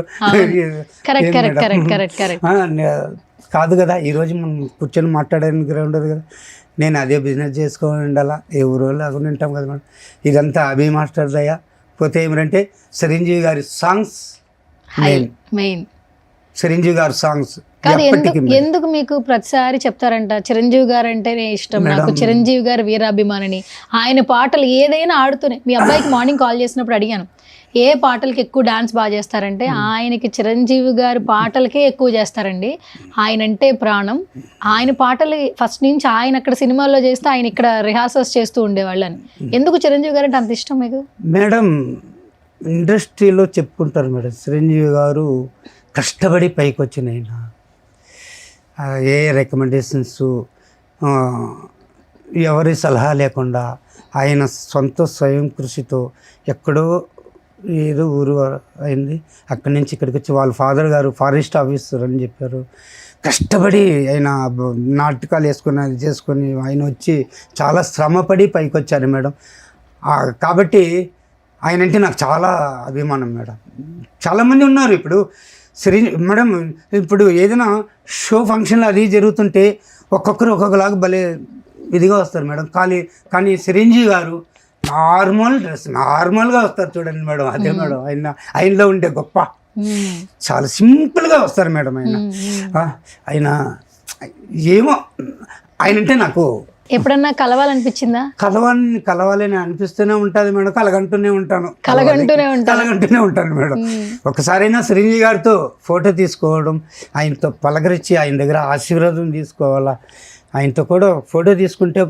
కాదు కదా. ఈరోజు మనం కూర్చొని మాట్లాడడానికి ఉండదు కదా. నేను అదే బిజినెస్ చేసుకొని ఉండాలా, ఎవరో లాగా ఉంటాం కదా మేడం. ఇదంతా అభి మాస్టర్ దయ. పోతే ఏమిటంటే చిరంజీవి గారి సాంగ్స్ మెయిన్. చిరంజీవి గారి సాంగ్స్ ఎందుకు మీకు ప్రతిసారి చెప్తారంట చిరంజీవి గారు అంటేనే ఇష్టం నాకు, చిరంజీవి గారు వీరాభిమానిని, ఆయన పాటలు ఏదైనా ఆడుతూనే. మీ అబ్బాయికి మార్నింగ్ కాల్ చేసినప్పుడు అడిగాను, ఏ పాటలకి ఎక్కువ డాన్స్ బాగా చేస్తారంటే ఆయనకి చిరంజీవి గారి పాటలకే ఎక్కువ చేస్తారండి, ఆయన అంటే ప్రాణం. ఆయన పాటలు ఫస్ట్ నుంచి ఆయన అక్కడ సినిమాల్లో చేస్తే ఆయన ఇక్కడ రిహార్సల్స్ చేస్తూ ఉండేవాళ్ళని. ఎందుకు చిరంజీవి గారు అంటే అంత ఇష్టం మీకు? మేడం ఇండస్ట్రీలో చెప్పుకుంటారు మేడం, చిరంజీవి గారు కష్టపడి పైకి వచ్చిన ఆయన, ఏ రికమెండేషన్స్, ఎవరి సలహా లేకుండా ఆయన సొంత స్వయం కృషితో ఎక్కడో ఏదో ఊరు అయింది, అక్కడి నుంచి ఇక్కడికి వచ్చి వాళ్ళ ఫాదర్ గారు ఫారెస్ట్ ఆఫీసర్ అని చెప్పారు. కష్టపడి ఆయన నాటకాలు వేసుకొని అది చేసుకొని ఆయన వచ్చి చాలా శ్రమపడి పైకి వచ్చారు మేడం. కాబట్టి ఆయన అంటే నాకు చాలా అభిమానం మేడం. చాలామంది ఉన్నారు ఇప్పుడు మేడం, ఇప్పుడు ఏదైనా షో ఫంక్షన్లు అది జరుగుతుంటే ఒక్కొక్కరు ఒక్కొక్కలాగా భలే ఇదిగా వస్తారు మేడం. కానీ చిరంజీవి గారు నార్మల్గా వస్తారు చూడండి మేడం. అదే మేడం ఆయనలో ఉండే గొప్ప. చాలా సింపుల్గా వస్తారు మేడం ఆయన ఏమో ఆయన అంటే నాకు ఎప్పుడన్నా కలవాలనిపించిందా? కలవాలని అనిపిస్తూనే ఉంటుంది మేడం. కలగంటూనే ఉంటాను మేడం. ఒకసారైనా చిరంజీవి గారితో ఫోటో తీసుకోవడం, ఆయనతో పలకరించి ఆయన దగ్గర ఆశీర్వాదం తీసుకోవాలా, ఆయనతో కూడా ఫోటో తీసుకుంటే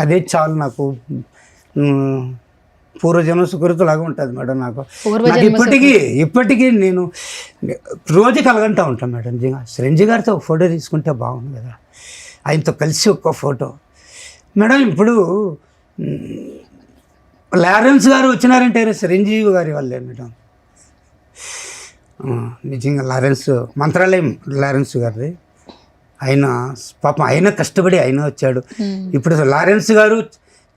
అదే చాలు నాకు. పూర్వజన్మ సుకృతిలాగా ఉంటుంది మేడం నాకు. ఇప్పటికీ నేను రోజు కలగంటూ ఉంటాను మేడం. నిజంగా చిరంజీవి గారితో ఒక ఫోటో తీసుకుంటే బాగుంది కదా, ఆయనతో కలిసి ఒక్క ఫోటో మేడం. ఇప్పుడు లారెన్స్ గారు వచ్చినారంటే చిరంజీవి గారి వల్లే మేడం. నిజంగా మంత్రాలయం లారెన్స్ గారిది, ఆయన పాపం ఆయన కష్టపడి ఆయన వచ్చాడు. ఇప్పుడు లారెన్స్ గారు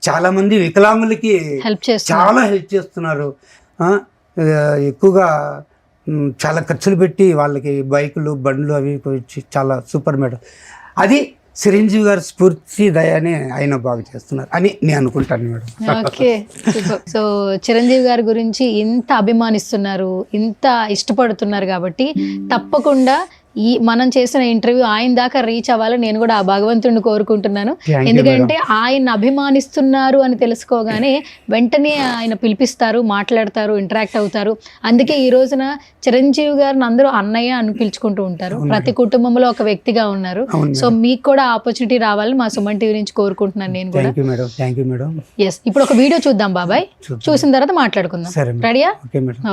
చాలామంది వికలాంగులకి చాలా హెల్ప్ చేస్తున్నారు. ఎక్కువగా చాలా ఖర్చులు పెట్టి వాళ్ళకి బైకులు బండ్లు అవి చాలా సూపర్ మేడం. అది చిరంజీవి గారి స్ఫూర్తి దయని ఆయన బాగా చేస్తున్నారు అని నేను అనుకుంటాను మేడం. ఓకే, సో చిరంజీవి గారి గురించి ఇంత అభిమానిస్తున్నారు, ఇంత ఇష్టపడుతున్నారు కాబట్టి తప్పకుండా మనం చేసిన ఇంటర్వ్యూ ఆయన దాకా రీచ్ అవ్వాలని నేను కూడా ఆ భగవంతుడిని కోరుకుంటున్నాను. ఎందుకంటే ఆయన అభిమానిస్తున్నారు అని తెలుసుకోగానే వెంటనే ఆయన పిలిపిస్తారు, మాట్లాడతారు, ఇంటరాక్ట్ అవుతారు. అందుకే ఈ రోజున చిరంజీవి గారిని అందరూ అన్నయ్య అని పిలుచుకుంటూ ఉంటారు. ప్రతి కుటుంబంలో ఒక వ్యక్తిగా ఉన్నారు. సో మీకు కూడా ఆపర్చునిటీ రావాలని మా సుమన్ టీవీ నుంచి కోరుకుంటున్నాను నేను కూడా. ఎస్, ఇప్పుడు ఒక వీడియో చూద్దాం బాబాయ్, చూసిన తర్వాత మాట్లాడుకుందాం. రెడీయా?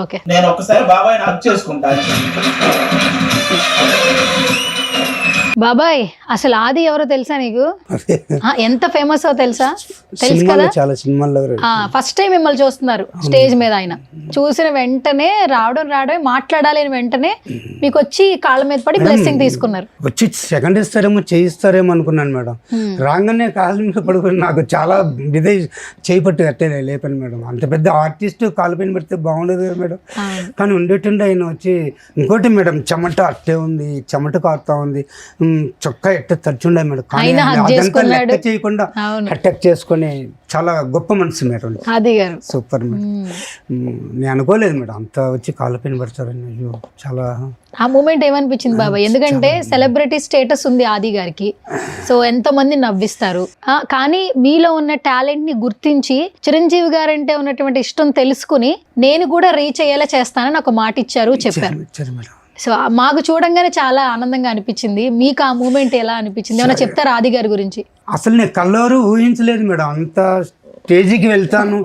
ఓకే. నేను ఒకసారి బాబాయ్ హగ్ చేసుకుంటాను. బాబాయ్, అసలు ఆది ఎవరో తెలుసా నీకు? ఎంత ఫేమస్ తెలుసా? తెలుసు కదా. ఫస్ట్ టైం మిమ్మల్ని చూస్తున్నారు స్టేజ్ మీద. ఆయన చూసిన వెంటనే రావడమే మాట్లాడాలి అని వెంటనే మీకు వచ్చి కాళ్ళ మీద పడి బ్లెస్సింగ్ తీసుకున్నారు. వచ్చి సెకండ్ ఇస్తారేమో చేయిస్తారేమో అనుకున్నాను మేడం. రాగానే కాళ్ళ మీద పడుకుని నాకు చాలా చేపట్టు కట్టే లేపని మేడం. అంత పెద్ద ఆర్టిస్ట్ కాళ్ళ పైన పెడితే బాగుండదు కదా మేడం. కానీ ఉండేటుండే ఆయన వచ్చి ఇంకోటి మేడం, చెమట అట్టే ఉంది, చెమట కారుతా ఉంది, చొక్కా ఎట్ట తడిచుండే మేడం. కానీ లెక్క చేయకుండా అటాక్ చేసుకొని చాలా గొప్ప మనసు మేడం. Super madam. నేను అనుకోలేదు మేడం అంత వచ్చి కాళ్ళ పైన పడతారని. చాలా ఆ మూమెంట్ ఏమనిపించింది బాబా? ఎందుకంటే సెలబ్రిటీ స్టేటస్ ఉంది ఆది గారికి, సో ఎంతో మంది నవ్విస్తారు. కానీ మీలో ఉన్న టాలెంట్ ని గుర్తించి చిరంజీవి గారంటే ఉన్నటువంటి ఇష్టం తెలుసుకుని నేను కూడా రీచ్ అయ్యేలా చేస్తానని ఒక మాట ఇచ్చారు, చెప్పారు. సో మాకు చూడంగానే చాలా ఆనందంగా అనిపించింది. మీకు ఆ మూమెంట్ ఎలా అనిపించింది? ఏమైనా చెప్తారా ఆది గారి గురించి? అసలు నేను కళ్ళవారు ఊహించలేదు మేడం. అంత స్టేజ్కి వెళ్తాను,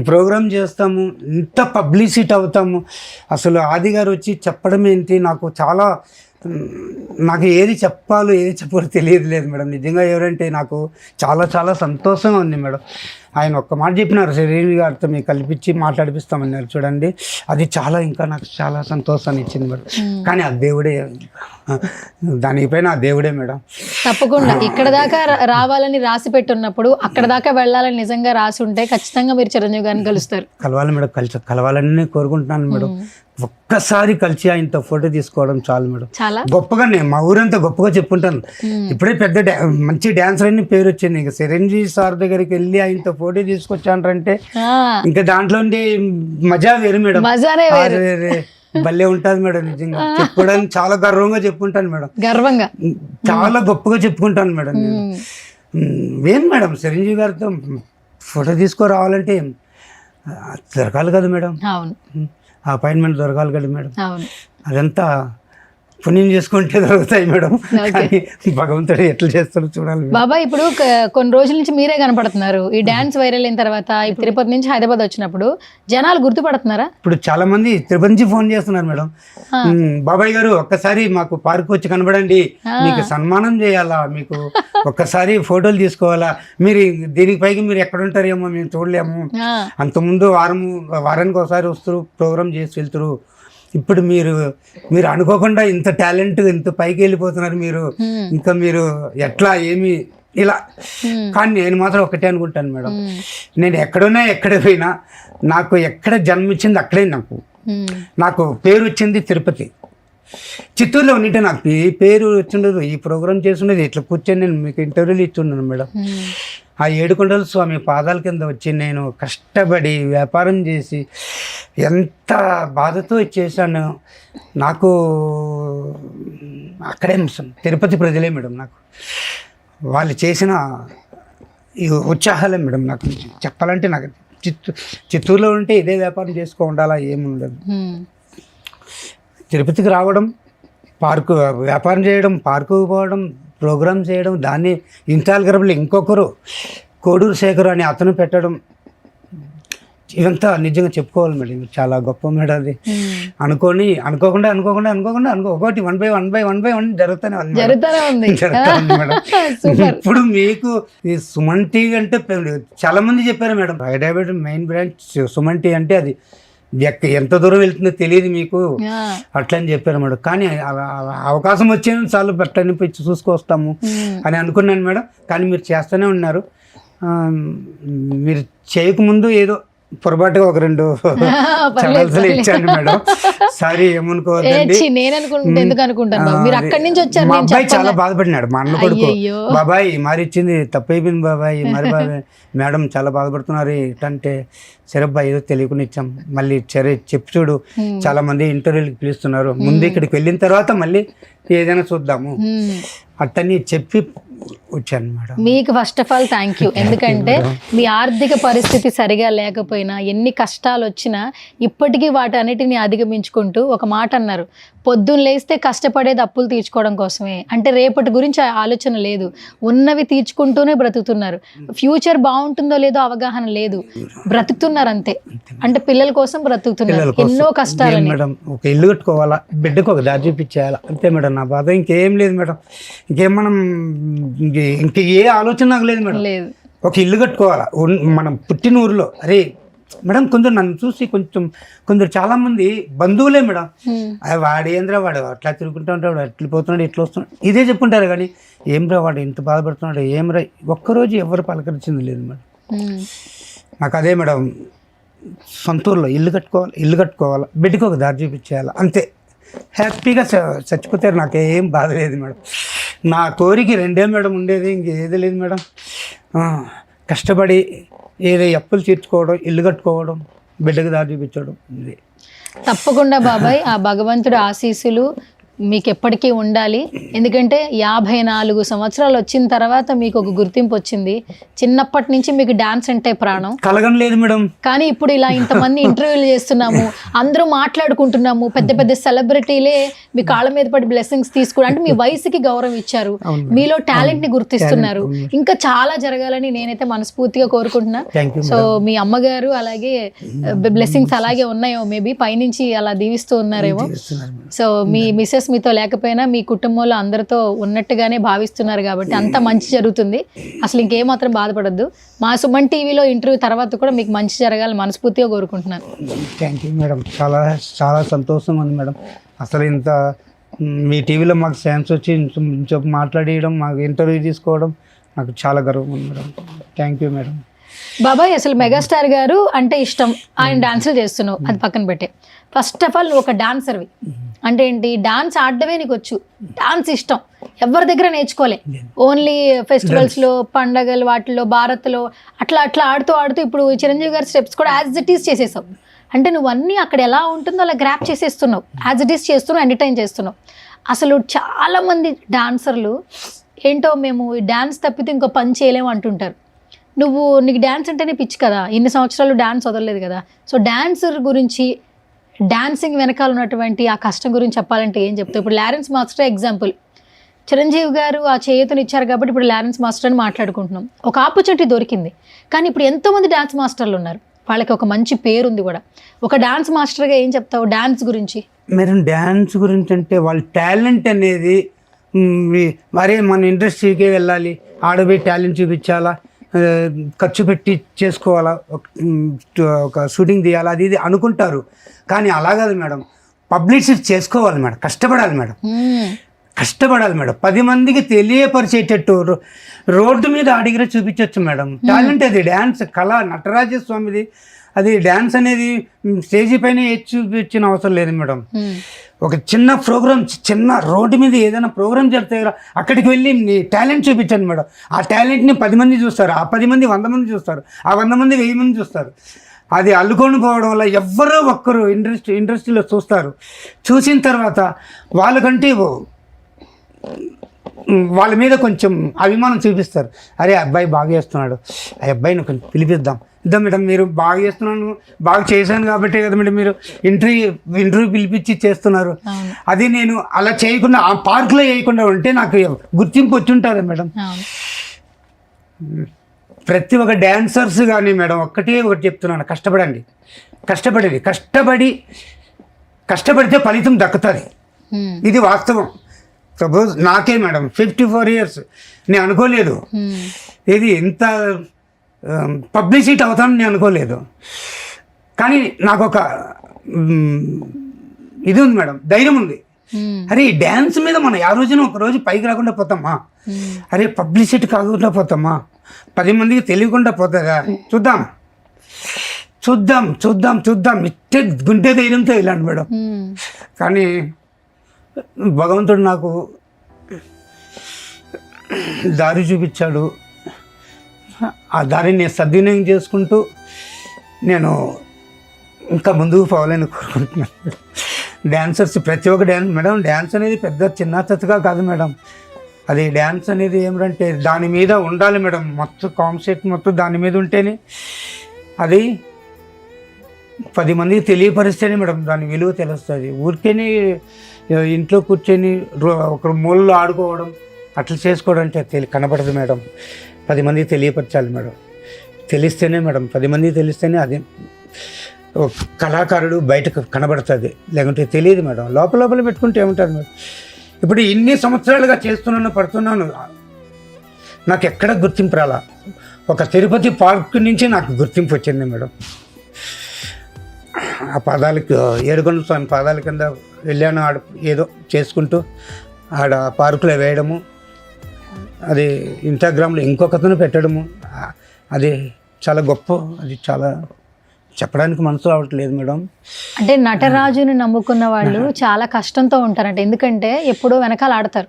ప్రోగ్రామ్ చేస్తాము, ఇంత పబ్లిసిటీ అవుతాము. అసలు ఆది గారు వచ్చి చెప్పడం ఏంటి, నాకు ఏది చెప్పాలో ఏది చెప్పాలో తెలియదు లేదు మేడం. నిజంగా ఎవరంటే నాకు చాలా చాలా సంతోషంగా ఉంది మేడం. ఆయన ఒక్క మాట చెప్పినారు, చిరంజీవి గారితో మీకు కల్పించి మాట్లాడిపిస్తామన్నారు చూడండి. అది ఇంకా నాకు చాలా సంతోషాన్ని ఇచ్చింది మేడం. కానీ ఆ దేవుడే, దానిపైన ఆ దేవుడే మేడం. తప్పకుండా ఇక్కడ దాకా రావాలని రాసి పెట్టున్నప్పుడు అక్కడ దాకా వెళ్ళాలని నిజంగా రాసి ఉంటే ఖచ్చితంగా మీరు చిరంజీవి గారిని కలుస్తారు. కలవాలి మేడం, కలవాలని కోరుకుంటున్నాను మేడం. ఒక్కసారి కలిసి ఆయనతో ఫోటో తీసుకోవడం చాలు మేడం. గొప్పగా నేను మా ఊరంతా గొప్పగా చెప్పుకుంటాను. ఇప్పుడే పెద్ద మంచి డాన్సర్ అని పేరు వచ్చింది. ఇంకా చిరంజీవి సార్ దగ్గరికి వెళ్ళి ఆయనతో ఫోటో తీసుకొచ్చానంటే ఇంకా దాంట్లో మజా వేరు మేడం. భలే ఉంటుంది మేడం. నిజంగా చెప్పుకోవడానికి చాలా గర్వంగా చెప్పుకుంటాను మేడం. గర్వంగా చాలా గొప్పగా చెప్పుకుంటాను మేడం. ఏం మేడం, చిరంజీవి గారితో ఫోటో తీసుకురావాలంటే దొరకాలి కదా మేడం, అపాయింట్మెంట్ దొరకాలి కదా మేడం. అదంతా పుణ్యం చేసుకుంటే దొరుకుతాయి మేడం. కానీ భగవంతుడు ఎట్లా చేస్తాడో చూడాలి. బాబాయ్ ఇప్పుడు కొన్ని రోజుల నుంచి మీరే కనపడుతున్నారు. ఈ డాన్స్ వైరల్ అయిన తర్వాత ఇప్పుడు తిరుపతి నుంచి హైదరాబాద్ వచ్చినప్పుడు జనాలు గుర్తుపడుతున్నారా? ఇప్పుడు చాలా మంది తిరుపతి నుంచి ఫోన్ చేస్తున్నారు మేడం. బాబాయ్ గారు ఒక్కసారి మాకు పార్క్ వచ్చి కనబడండి, మీకు సన్మానం చేయాలా, మీకు ఒక్కసారి ఫోటోలు తీసుకోవాలా, మీరు దీనికి పైకి మీరు ఎక్కడ ఉంటారేమో మేము చూడలేము. అంతకుముందు వారానికి ఒకసారి వస్తారు, ప్రోగ్రామ్ చేసి వెళ్తారు. ఇప్పుడు మీరు అనుకోకుండా ఇంత టాలెంట్ ఇంత పైకి వెళ్ళిపోతున్నారు మీరు, ఇంకా మీరు ఎట్లా ఏమి ఇలా. కానీ నేను మాత్రం ఒకటే అనుకుంటాను మేడం, నేను ఎక్కడ పోయినా నాకు ఎక్కడ జన్మించింది అక్కడే. నాకు పేరు వచ్చింది తిరుపతి. చిత్తూరులో ఉంటే నాకు పేరు వచ్చిండదు, ఈ ప్రోగ్రామ్ చేస్తుండేది, ఇట్లా కూర్చొని నేను మీకు ఇంటర్వ్యూలు ఇచ్చున్నాను మేడం. ఆ ఏడుకొండల స్వామి పాదాల కింద వచ్చి నేను కష్టపడి వ్యాపారం చేసి ఎంత బాధతో చేశాను. నాకు అక్కడే తిరుపతి ప్రజలే మేడం, నాకు వాళ్ళు చేసిన ఈ ఉత్సాహాలే మేడం. నాకు చెప్పాలంటే నాకు చిత్తూరులో ఉంటే ఇదే వ్యాపారం చేసుకో ఉండాలా, ఏముండదు. తిరుపతికి రావడం, పార్కు వ్యాపారం చేయడం, పార్కుకు పోవడం, ప్రోగ్రామ్ చేయడం, దాన్ని ఇన్స్టాగ్రామ్లో ఇంకొకరు కోడూరు శేఖర్ అని అతను పెట్టడం, ఇదంతా నిజంగా చెప్పుకోవాలి మేడం. చాలా గొప్ప మేడం అది. అనుకోకుండా ఒకటి 1 by 1 జరుగుతూనే ఉంది మేడం. ఇప్పుడు మీకు ఈ సుమన్ టీ అంటే చాలా మంది చెప్పారు madam, Hyderabad main branch Suman టీ అంటే అది ఎంత దూరం వెళ్తుందో తెలియదు మీకు అట్లా అని చెప్పారు మేడం. కానీ అవకాశం వచ్చేది చాలు పెట్టని చూసుకొస్తాము అని అనుకున్నాను మేడం. కానీ మీరు చేస్తూనే ఉన్నారు. మీరు చేయకముందు ఏదో పొరపాటుగా 2 ఛానల్స్ ఇచ్చాను మేడం. సారీ ఏమనుకోవద్దండి. మా అబ్బాయి చాలా బాధపడినాడు, మా అన్న కొడుకు. బాబాయ్ మరి ఇచ్చింది తప్పైపోయింది బాబాయ్, మరి బాబాయ్ మేడం చాలా బాధపడుతున్నారు ఏంటంటే, సరే అబ్బాయి ఏదో తెలియకుండా ఇచ్చాం, మళ్ళీ సరే చెప్పి చూడు, చాలా మంది ఇంటర్వ్యూలకి పిలుస్తున్నారు, ముందు ఇక్కడికి వెళ్ళిన తర్వాత మళ్ళీ ఏదైనా చూద్దాము అట్టని చెప్పి వచ్చాను మేడం. మీకు first of all thank you. ఎందుకంటే మీ ఆర్థిక పరిస్థితి సరిగా లేకపోయినా, ఎన్ని కష్టాలు వచ్చినా ఇప్పటికీ వాటన్నిటిని అధిగమించుకుంటూ ఒక మాట అన్నారు, పొద్దున్న లేస్తే కష్టపడేది అప్పులు తీర్చుకోవడం కోసమే. అంటే రేపటి గురించి ఆలోచన లేదు, ఉన్నవి తీర్చుకుంటూనే బ్రతుకుతున్నారు. ఫ్యూచర్ బాగుంటుందో లేదో అవగాహన లేదు, బ్రతుకుతున్నారు అంతే. అంటే పిల్లల కోసం బ్రతుకుతున్నారు, ఎన్నో కష్టాలు. మేడం ఒక ఇల్లు కట్టుకోవాలా, బిడ్డకు ఒక దారి చూపించేయాలా, అంతే మేడం నా బాధ. ఇంకేం లేదు మేడం, ఇంక ఏ ఆలోచన నాకు లేదు మేడం. ఒక ఇల్లు కట్టుకోవాలా మనం పుట్టిన ఊరిలో. అరే మేడం కొందరు నన్ను చూసి కొందరు చాలా మంది బంధువులే మేడం, వాడేంద్రా వాడు అట్లా తిరుగుకుంటూ ఉంటాడు, అట్లా పోతున్నాడు, ఇట్లా వస్తున్నాడు, ఇదే చెప్పుకుంటారు. కానీ ఏమ్రా వాడు ఇంత బాధపడుతున్నాడు, ఏమ్రా ఒక్కరోజు ఎవరు పలకరించింది లేదు మేడం. నాకు అదే మేడం, సొంతూరులో ఇల్లు కట్టుకోవాలా, బిడ్డకు ఒక దారి చూపించేయాలి, అంతే. హ్యాపీగా చచ్చిపోతే నాకేం బాధ లేదు మేడం. నా కోరిక 2 మేడం ఉండేది, ఇంకేది లేదు మేడం. కష్టపడి ఏదో అప్పులు తీర్చుకోవడం, ఇల్లు కట్టుకోవడం, బిడ్డకు దారి చూపించడం. ఇది తప్పకుండా బాబాయ్, ఆ భగవంతుడి ఆశీస్సులు మీకు ఎప్పటికీ ఉండాలి. ఎందుకంటే 54 సంవత్సరాలు వచ్చిన తర్వాత మీకు ఒక గుర్తింపు వచ్చింది. చిన్నప్పటి నుంచి మీకు డాన్స్ అంటే ప్రాణం, కలగం లేదు మేడం. కానీ ఇప్పుడు ఇలా ఇంతమంది ఇంటర్వ్యూలు చేస్తున్నాము, అందరూ మాట్లాడుకుంటున్నాము, పెద్ద పెద్ద సెలబ్రిటీలే మీ కాళ్ళ మీద పడి బ్లెస్సింగ్స్ తీసుకుని, అంటే మీ వయసుకి గౌరవం ఇచ్చారు, మీలో టాలెంట్ ని గుర్తిస్తున్నారు. ఇంకా చాలా జరగాలని నేనైతే మనస్ఫూర్తిగా కోరుకుంటున్నా. సో మీ అమ్మగారు అలాగే బ్లెస్సింగ్స్ అలాగే ఉన్నాయో, మేబీ పైనుంచి అలా దీవిస్తూ ఉన్నారేమో. సో మీ మిసెస్ మీతో లేకపోయినా మీ కుటుంబంలో అందరితో ఉన్నట్టుగానే భావిస్తున్నారు కాబట్టి అంత మంచి జరుగుతుంది. అసలు ఇంకేమాత్రం బాధపడద్దు. మా సుమన్ టీవీలో ఇంటర్వ్యూ తర్వాత కూడా మీకు మంచి జరగాలని మనస్ఫూర్తిగా కోరుకుంటున్నాను. థ్యాంక్ యూ మేడం, చాలా చాలా సంతోషంగా ఉంది మేడం. అసలు ఇంత మీ టీవీలో మాకు ఛాన్స్ వచ్చి మాట్లాడేయడం, మాకు ఇంటర్వ్యూ తీసుకోవడం నాకు చాలా గర్వం ఉంది మేడం. Thank you madam. బాబాయ్ అసలు మెగాస్టార్ గారు అంటే ఇష్టం, ఆయన డాన్సులు చేస్తున్నావు, అది పక్కన పెట్టే. ఫస్ట్ ఆఫ్ ఆల్ నువ్వు ఒక డాన్సర్వి అంటే ఏంటి, డాన్స్ ఆడడమే నీకు వచ్చు, డాన్స్ ఇష్టం, ఎవరి దగ్గర నేర్చుకోలే, ఓన్లీ ఫెస్టివల్స్లో, పండగలు, వాటిలో, భారత్లో అట్లా ఆడుతూ ఇప్పుడు చిరంజీవి గారి స్టెప్స్ కూడా యాజ్ ఇట్ ఈస్ చేసేసావు. అంటే నువ్వు అన్నీ అక్కడ ఎలా ఉంటుందో అలా గ్రాప్ చేసేస్తున్నావు, యాజ్ ఇట్ ఈస్ చేస్తున్నావు, ఎంటర్టైన్ చేస్తున్నావు. అసలు చాలామంది డాన్సర్లు ఏంటో మేము ఈ డాన్స్ తప్పితే ఇంకో పని చేయలేము అంటుంటారు. నీకు డ్యాన్స్ అంటేనే పిచ్చి కదా, ఇన్ని సంవత్సరాలు డ్యాన్స్ వదలలేదు కదా. సో డాన్సర్ గురించి డాన్సింగ్ వెనకాల ఉన్నటువంటి ఆ కష్టం గురించి చెప్పాలంటే ఏం చెప్తావు? ఇప్పుడు లారెన్స్ మాస్టర్ ఎగ్జాంపుల్, చిరంజీవి గారు ఆ చేయూతను ఇచ్చారు కాబట్టి ఇప్పుడు లారెన్స్ మాస్టర్ అని మాట్లాడుకుంటున్నాం. ఒక ఆపర్చునిటీ దొరికింది, కానీ ఇప్పుడు ఎంతోమంది డాన్స్ మాస్టర్లు ఉన్నారు, వాళ్ళకి ఒక మంచి పేరు ఉంది కూడా. ఒక డాన్స్ మాస్టర్గా ఏం చెప్తావు డాన్స్ గురించి? మేడం డ్యాన్స్ గురించి అంటే వాళ్ళ టాలెంట్ అనేది మరే మన ఇండస్ట్రీకే వెళ్ళాలి, ఆడపోయి టాలెంట్ చూపించాలా, ఖర్చు పెట్టి చేసుకోవాలా, ఒక షూటింగ్ తీయాలా, అది ఇది అనుకుంటారు. కానీ అలా కాదు మేడం, పబ్లిసిటీ చేసుకోవాలి మేడం, కష్టపడాలి మేడం, కష్టపడాలి మేడం. 10 మందికి తెలియపరిచేటట్టు రోడ్డు మీద అడిగిన చూపించవచ్చు మేడం. టాలెంట్ అది, డ్యాన్స్ కళ, నటరాజ స్వామిది అది. డ్యాన్స్ అనేది స్టేజీ పైన చూపించిన అవసరం లేదు మేడం. ఒక చిన్న ప్రోగ్రామ్, చిన్న రోడ్డు మీద ఏదైనా ప్రోగ్రామ్ జరిగితే అక్కడికి వెళ్ళి నీ టాలెంట్ చూపించండి మేడం. ఆ టాలెంట్ని 10 మంది చూస్తారు, ఆ 10 మంది 100 మంది చూస్తారు, ఆ 100 మంది 1000 మంది చూస్తారు. అది అల్లుకొని పోవడం వల్ల ఎవరో ఒక్కరు ఇండస్ట్రీలో చూస్తారు. చూసిన తర్వాత వాళ్ళకంటే వాళ్ళ మీద కొంచెం అభిమానం చూపిస్తారు. అరే అబ్బాయి బాగా చేస్తున్నాడు, ఆ అబ్బాయిని కొంచెం పిలిపిద్దాం. ఇద్దాం మేడం, మీరు బాగా చేస్తున్నాను, బాగా చేశాను కాబట్టే కదా మేడం మీరు ఇంటర్వ్యూ పిలిపించి చేస్తున్నారు. అది నేను అలా చేయకుండా, ఆ పార్క్లో చేయకుండా ఉంటే నాకు గుర్తింపు వచ్చి ఉంటుంది మేడం. ప్రతి ఒక్క డ్యాన్సర్స్ కానీ మేడం ఒకటి చెప్తున్నాను, కష్టపడండి, కష్టపడితే ఫలితం దక్కుతుంది. ఇది వాస్తవం. సపోజ్ నాకే మేడం 54 years, నేను అనుకోలేదు ఇది ఇంత పబ్లిసిటీ అవుతానని నేను అనుకోలేదు. కానీ నాకు ఒక ఇది ఉంది మేడం, ధైర్యం ఉంది. అరే ఈ డ్యాన్స్ మీద మనం ఆ రోజున ఒక రోజు పైకి రాకుండా పోతామా, అరే పబ్లిసిటీ కాకుండా పోతామా, 10 మందికి తెలియకుండా పోతుందా, చూద్దాం ఇట్టే గుండె ధైర్యంతో వెళ్ళాను మేడం. కానీ భగవంతుడు నాకు దారి చూపించాడు. ఆ దారిని నేను సద్వినియోగం చేసుకుంటూ నేను ఇంకా ముందుకు పోవాలని కోరుకుంటున్నాను. డ్యాన్సర్స్ ప్రతి ఒక్క డ్యాన్స్ అనేది పెద్ద చిన్న చెత్తగా కాదు మేడం. అది డ్యాన్స్ అనేది ఏమిటంటే దాని మీద ఉండాలి మేడం, మొత్తం కాన్సెప్ట్ మొత్తం దాని మీద ఉంటేనే అది 10 మందికి తెలియపరిస్తేనే మేడం దాని విలువ తెలుస్తుంది. ఊరికేనే ఇంట్లో కూర్చొని ఒక మూలలో ఆడుకోవడం అట్లా చేసుకోవడం అంటే కనపడదు మేడం. 10 మందికి తెలియపరచాలి మేడం, తెలిస్తేనే మేడం 10 మందికి తెలిస్తేనే అది కళాకారుడు బయటకు కనబడుతుంది, లేకుంటే తెలియదు మేడం. లోపల పెట్టుకుంటే ఏముంటుంది మేడం. ఇప్పుడు ఇన్ని సంవత్సరాలుగా పడుతున్నాను, నాకు ఎక్కడ గుర్తింపు రాలా. ఒక తిరుపతి పార్క్ నుంచి నాకు గుర్తింపు వచ్చింది మేడం. ఆ పాదాలకు ఏడుకొండ స్వామి పాదాల కింద వెళ్ళాను, ఆడ ఏదో చేసుకుంటూ ఆడ పార్కులో వేయడము, అది ఇన్స్టాగ్రామ్లో ఇంకొకతను పెట్టడము, అది చాలా గొప్ప. అది చాలా చెప్పడానికి మనసు రావట్లేదు మేడం. అంటే నటరాజుని నమ్ముకున్న వాళ్ళు చాలా కష్టంతో ఉంటారంట. ఎందుకంటే ఎప్పుడో వెనకాల ఆడతారు,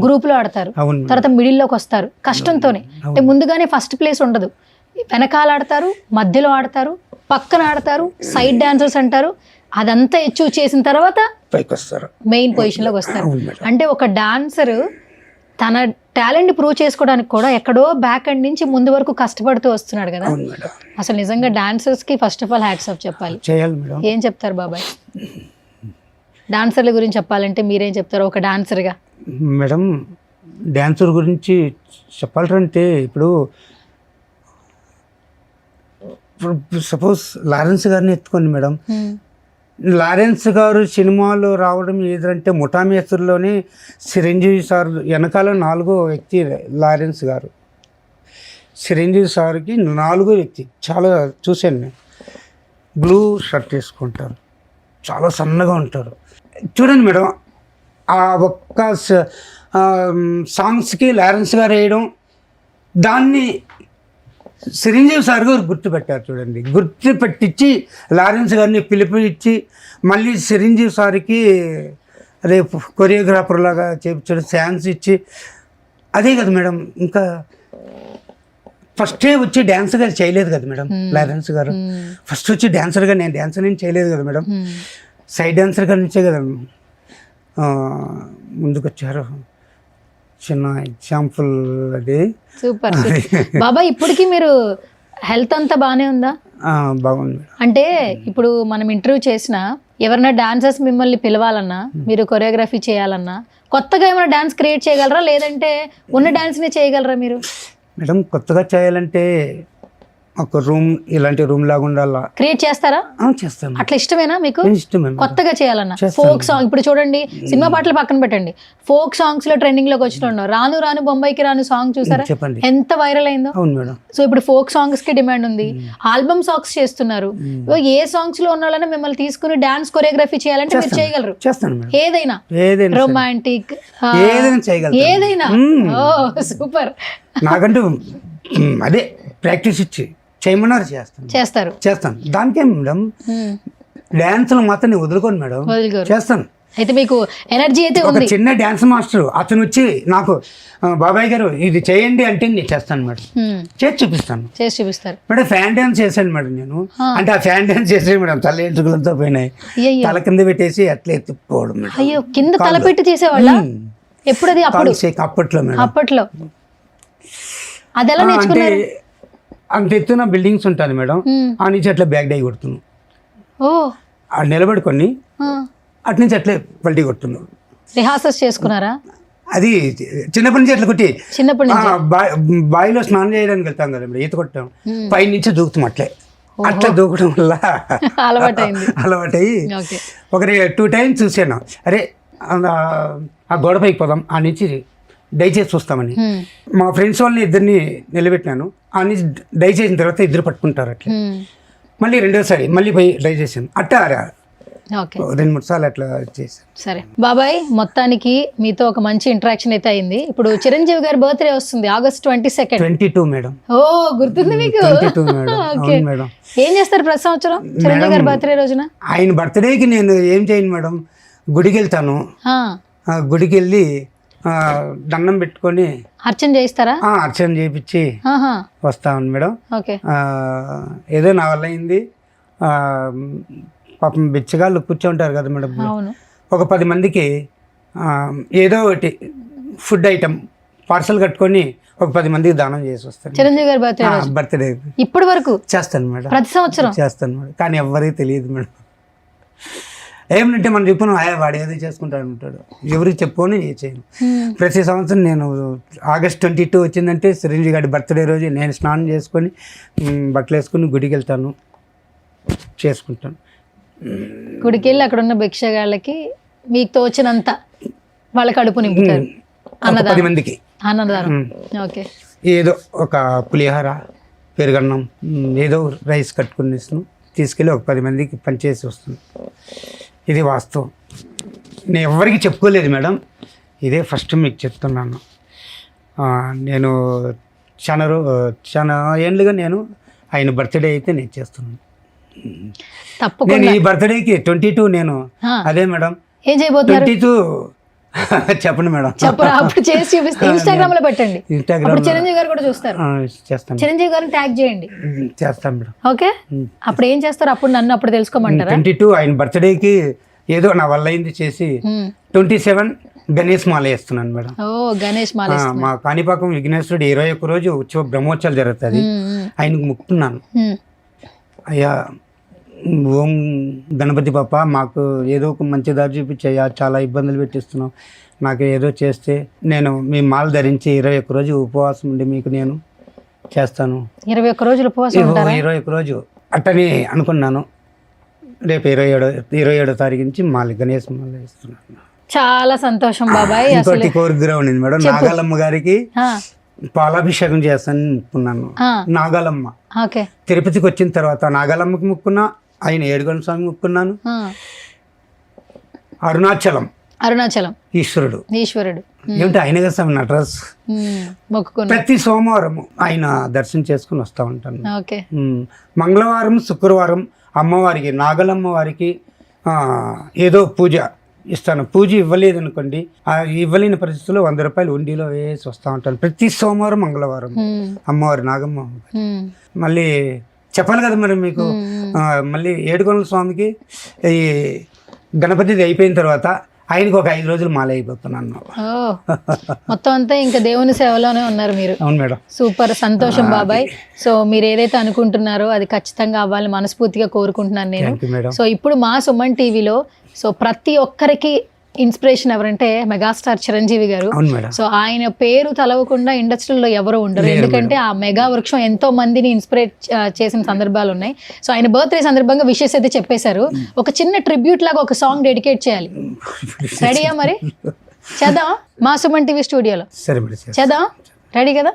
గ్రూప్లో ఆడతారు, తర్వాత మిడిల్లోకి వస్తారు కష్టంతోనే. అంటే ముందుగానే ఫస్ట్ ప్లేస్ ఉండదు, వెనకాల ఆడతారు, మధ్యలో ఆడతారు, పక్కన ఆడతారు, సైడ్ డాన్సర్స్ అంటారు. అదంతా అచీవ్ చేసిన తర్వాత పైకి వస్తారు, మెయిన్ పొజిషన్లోకి వస్తారు. అంటే ఒక డాన్సర్ తన టాలెంట్ ప్రూవ్ చేసుకోవడానికి కూడా ఎక్కడో బ్యాక్ ఎండ్ నుంచి ముందు వరకు కష్టపడుతూ వస్తున్నాడు కదా. అసలు నిజంగా డాన్సర్స్కి first of all hats off చెప్పాలి. ఏం చెప్తారు బాబాయ్ డాన్సర్ల గురించి చెప్పాలంటే? మీరేం చెప్తారు ఒక డాన్సర్గా? మేడం డాన్సర్ గురించి చెప్పాలంటే ఇప్పుడు సపోజ్ లారెన్స్ గారిని ఎత్తుకోండి మేడం. లారెన్స్ గారు సినిమాలో రావడం ఏదంటే ముఠామేశ్వర్లోని చిరంజీవి సార్ వెనకాల 4వ వ్యక్తి లారెన్స్ గారు. చిరంజీవి సార్కి 4వ వ్యక్తి. చాలా చూశాను నేను. బ్లూ షర్ట్ వేసుకుంటారు, చాలా సన్నగా ఉంటారు. చూడండి మేడం, ఆ ఒక్క సాంగ్స్కి లారెన్స్ గారు వేయడం, దాన్ని చిరంజీవి సార్ గారు గుర్తుపెట్టారు. చూడండి, గుర్తుపెట్టించి లారెన్స్ గారిని పిలిపించి మళ్ళీ చిరంజీవి సార్కి రేపు కొరియోగ్రాఫర్ లాగా చేయించడం, ఛాన్స్ ఇచ్చి, అదే కదా మేడం. ఇంకా ఫస్టే వచ్చి డ్యాన్సర్గా చేయలేదు కదా మేడం లారెన్స్ గారు. ఫస్ట్ వచ్చి డాన్సర్గా నేను డ్యాన్సర్ నుంచి చేయలేదు కదా మేడం, సైడ్ డాన్సర్గా నుంచే కదా ముందుకు వచ్చారు. చిన్న ఎగ్జాంపుల్ అది. సూపర్ బాబా. ఇప్పటికీ మీరు హెల్త్ అంతా బాగానే ఉందా? బాగుంది. అంటే ఇప్పుడు మనం ఇంటర్వ్యూ చేసిన ఎవరైనా డాన్సర్స్ మిమ్మల్ని పిలవాలన్నా, మీరు కొరియోగ్రఫీ చేయాలన్నా, కొత్తగా ఏమైనా డాన్స్ క్రియేట్ చేయగలరా, లేదంటే ఉన్న డాన్స్ని చేయగలరా మీరు? మేడం కొత్తగా చేయాలంటే ఒక రూమ్, ఇలాంటి రూమ్ లాగా ఉండాలా. క్రియేట్ చేస్తారా? చేస్తాను. అట్లా ఇష్టమేనా మీకు? ఇష్టమే. కొత్తగా చేయాలన్నా చేస్తాను. ఫోక్ సాంగ్, ఇప్పుడు చూడండి సినిమా పాటలు పక్కన పెట్టండి, ఫోక్ సాంగ్స్ లో ట్రెండింగ్ లోకి వచ్చిన రాను రాను బొంబాయికి రాను సాంగ్ చూసారా, చెప్పండి. ఎంత వైరల్ అయిందో. అవును మేడం. సో ఇప్పుడు ఫోక్ సాంగ్స్ కి డిమాండ్ ఉంది, ఆల్బమ్ సాంగ్స్ చేస్తున్నారు. ఏ సాంగ్స్ లో ఉన్న వాళ్ళని మిమ్మల్ని తీసుకుని డాన్స్ కొరియోగ్రఫీ చేయాలంటే మీరు చేయగలరు. చేస్తాను మేడం. ఏదైనా రొమాంటిక్, ఏదైనా చేయగలరు. ఏదైనా. ఓ సూపర్. నాకంటూ అదే ప్రాక్టీస్ ఇచ్చి చేయమన్నారు, చేస్తాను. దానికేం మేడం, డ్యాన్స్లు మాత్రం నేను వదులుకోను మేడం, చేస్తాను. అయితే మీకు ఎనర్జీ అయితే ఒక ఉంది. చిన్న డ్యాన్స్ మాస్టర్ అతను వచ్చి నాకు బాబాయ్ గారు ఇది చేయండి అంటే నేను చేస్తాను మేడం, చేసి చూపిస్తారు మేడం. ఫ్యాన్ డ్యాన్స్ చేశాను మేడం నేను. అంటే ఆ ఫ్యాన్ డ్యాన్స్ చేసే మేడం తల ఎంట్రుకలతో పోయినాయి, తల కింద పెట్టేసి అట్లా ఎత్తుకోవడం మేడం. అయ్యో, కింద తల పెట్టి చేసేవాళ్ళ? ఎప్పుడు అది? అప్పట్లో మేడం. అప్పట్లో అది ఎలా నేర్చుకున్నారు? అంత ఎత్తున బిల్డింగ్స్ ఉంటుంది మేడం, ఆ నుంచి అట్లా బ్యాక్ డై కొడుతున్నాను. ఓ, నిలబడుకొని అటు నుంచి అట్లే పల్టీ కొడుతున్నాను. రిహార్సల్స్ చేసుకున్నారా? అది చిన్నప్పటి నుంచి అట్లా కొట్టి, చిన్నప్పటి నుంచి బావిలో స్నానం చేయడానికి వెళ్తాం కదా మేడం, ఈత కొట్టాం, పై నుంచి దూకుతాం. అట్లా దూకడం వల్ల అలవాటయ్యి ఒక 2 times చూసాను. అరే ఆ గోడ పైకి పోదాం, ఆ నుంచి దయచేసి చూస్తామని మా ఫ్రెండ్స్ వాళ్ళని ఇద్దరిని నిలబెట్టినాను. ఆ నుంచి డై చేసిన తర్వాత ఇద్దరు పట్టుకుంటారు. అట్లా మళ్ళీ రెండోసారి మళ్ళీ పోయి డై చేశాను. అట్టా 2-3 సార్లు అట్లా చేశాను. సరే బాబాయ్, మొత్తానికి మీతో ఒక మంచి ఇంటరాక్షన్ అయితే అయింది. ఇప్పుడు చిరంజీవి గారి బర్త్డే వస్తుంది August 22nd. 22 మేడం. ఓ, గుర్తుంది మీకు? 22 మేడం. అవును మేడం. ఏం చేస్తారు ప్రతి సంవత్సరం చిరంజీవి గారి బర్త్డే రోజున? ఆయన బర్త్డేకి నేను ఏం చేయను మేడం, గుడికి వెళ్తాను. గుడికి వెళ్ళి దండం పెట్టుకొని అర్చన చేయిస్తారా? అర్చన చేయించి వస్తాను మేడం. ఓకే. ఏదో నా వల్ల అయింది. పాపం బిచ్చగాళ్ళు కూర్చోంటారు కదా మేడం, ఒక 10 మందికి ఏదో ఒకటి ఫుడ్ ఐటమ్ పార్సల్ కట్టుకొని ఒక 10 మందికి దానం చేసి వస్తాను. చిరంజీవి గారి బర్త్డే ఇప్పటి వరకు చేస్తాను మేడం. ప్రతి సంవత్సరం చేస్తాను మేడం. కానీ ఎవరికి తెలియదు మేడం. ఏమంటే మనం చెప్పను, వాడు ఏదో చేసుకుంటాడు ఉంటాడు, ఎవరికి చెప్పుకొని చేయను. ప్రతి సంవత్సరం నేను August 22 వచ్చిందంటే చిరంజీవి గారి బర్త్డే రోజు నేను స్నానం చేసుకొని బట్టలు వేసుకొని గుడికి వెళ్తాను, చేసుకుంటాను. గుడికి వెళ్ళి అక్కడ ఉన్న భిక్షగాళ్ళకి మీకు తోచినంత వాళ్ళ కడుపు నింపుతారు. 10 మందికి అన్నదానం. ఓకే. ఏదో ఒక పులిహోర, పెరుగన్నం, ఏదో రైస్ కట్టుకుని ఇస్తాను, తీసుకెళ్ళి ఒక 10 మందికి పనిచేసి వస్తుంది. ఇది వాస్తవం. నేను ఎవరికి చెప్పుకోలేదు మేడం, ఇదే ఫస్ట్ మీకు చెప్తున్నాను. నేను చాలా ఏళ్ళుగా నేను ఆయన బర్త్డే అయితే నేను చేస్తున్నాను. తప్పకుండా. నేను ఈ బర్త్డేకి 22 నేను అదే మేడం. ఏం చేయబోతున్నారు? 22 చెప్పండి మేడం. అప్పుడు చేసి చూపిస్తే ఇన్స్టాగ్రామ్ లో పెట్టండి. ఇన్స్టాగ్రామ్ చిరంజీవి గారు కూడా చూస్తారు. చేస్తాను. చిరంజీవి గారిని ట్యాగ్ చేయండి. చేస్తాను మేడం. ఓకే. అప్పుడు ఏం చేస్తారు? అప్పుడు నన్ను అప్పుడు తెలుసుకోమంటారా? 22 ఆయన బర్త్డేకి ఏదో నా వల్ల అయింది చేసి 27 గణేష్ మాల వేస్తున్నాను మేడం. ఓ, గణేష్ మాల. మా కాణిపాకం విఘ్నేశ్వరుడు 21 రోజు ఉత్సవ బ్రహ్మోత్సవాలు జరుగుతుంది. ఆయనకు ముక్కున్నాను, అయ్యా ఓం గణపతి పాప మాకు ఏదో ఒక మంచి దారి చూపించయ్యా, చాలా ఇబ్బందులు పెట్టిస్తున్నాం, నాకు ఏదో చేస్తే నేను మీ మాల ధరించి 21 రోజు ఉపవాసం ఉండి మీకు నేను చేస్తాను. 21 రోజులు ఉపవాసం ఉంటారా? 21 రోజు అట్టని అనుకున్నాను. రేపు 27వ తారీఖు నుంచి గణేష్ మాల వేస్తున్నాను. చాలా సంతోషం బాబాయ్. ఇంకోటి కోరిక ఉంది మేడం, నాగాలమ్మ గారికి పాలాభిషేకం చేస్తాను అనుకున్నాను. నాగాలమ్మ తిరుపతికి వచ్చిన తర్వాత నాగాలమ్మకి ముక్కున్నా, ఆయన ఏడుగొండ స్వామి ముక్కున్నాను. అరుణాచలం ఈశ్వరుడు ఏమిటి ఆయన కదా స్వామి నటరాజ్ మొక్కుకున్నా. ప్రతి సోమవారం ఆయన దర్శనం చేసుకుని వస్తూ ఉంటాను. మంగళవారం శుక్రవారం అమ్మవారికి నాగలమ్మ వారికి ఏదో పూజ ఇస్తాను. పూజ ఇవ్వలేదు అనుకోండి, ఇవ్వలేని పరిస్థితుల్లో 100 రూపాయలు ఉండిలో వేసి వస్తూ ఉంటాను ప్రతి సోమవారం మంగళవారం. అమ్మవారి నాగమ్మ మళ్ళీ చెప్పాలి కదా మరి మీకు. మళ్ళీ ఏడుకొండల స్వామికి ఈ గణపతిది అయిపోయిన తర్వాత ఆయనకి ఒక 5 రోజులు మాల అయిపోతున్నాను. ఓ మొత్తం అంతా ఇంకా దేవుని సేవలోనే ఉన్నారు మీరు. అవును మేడం. సూపర్, సంతోషం బాబాయ్. సో మీరు ఏదైతే అనుకుంటున్నారో అది ఖచ్చితంగా అవ్వాలని మనస్ఫూర్తిగా కోరుకుంటున్నాను నేను. Thank you madam. సో ఇప్పుడు మా సుమన్ టీవీలో సో ప్రతి ఒక్కరికి ఇన్స్పిరేషన్ ఎవరంటే మెగాస్టార్ చిరంజీవి గారు. అవును మేడం. సో ఆయన పేరు తలవకుండా ఇండస్ట్రీలో ఎవరు ఉండరు, ఎందుకంటే ఆ మెగా వృక్షం ఎంతో మందిని ఇన్స్పిరేట్ చేసిన సందర్భాలు ఉన్నాయి. సో ఆయన బర్త్డే సందర్భంగా విషెస్ అయితే చెప్పేశారు. ఒక చిన్న ట్రిబ్యూట్ లాగా ఒక సాంగ్ డెడికేట్ చేయాలి. రెడీయా మరి? చేద్దామా మా సుమన్ టీవీ స్టూడియోలో? సరే మేడం. చేద్దాం. రెడీ కదా?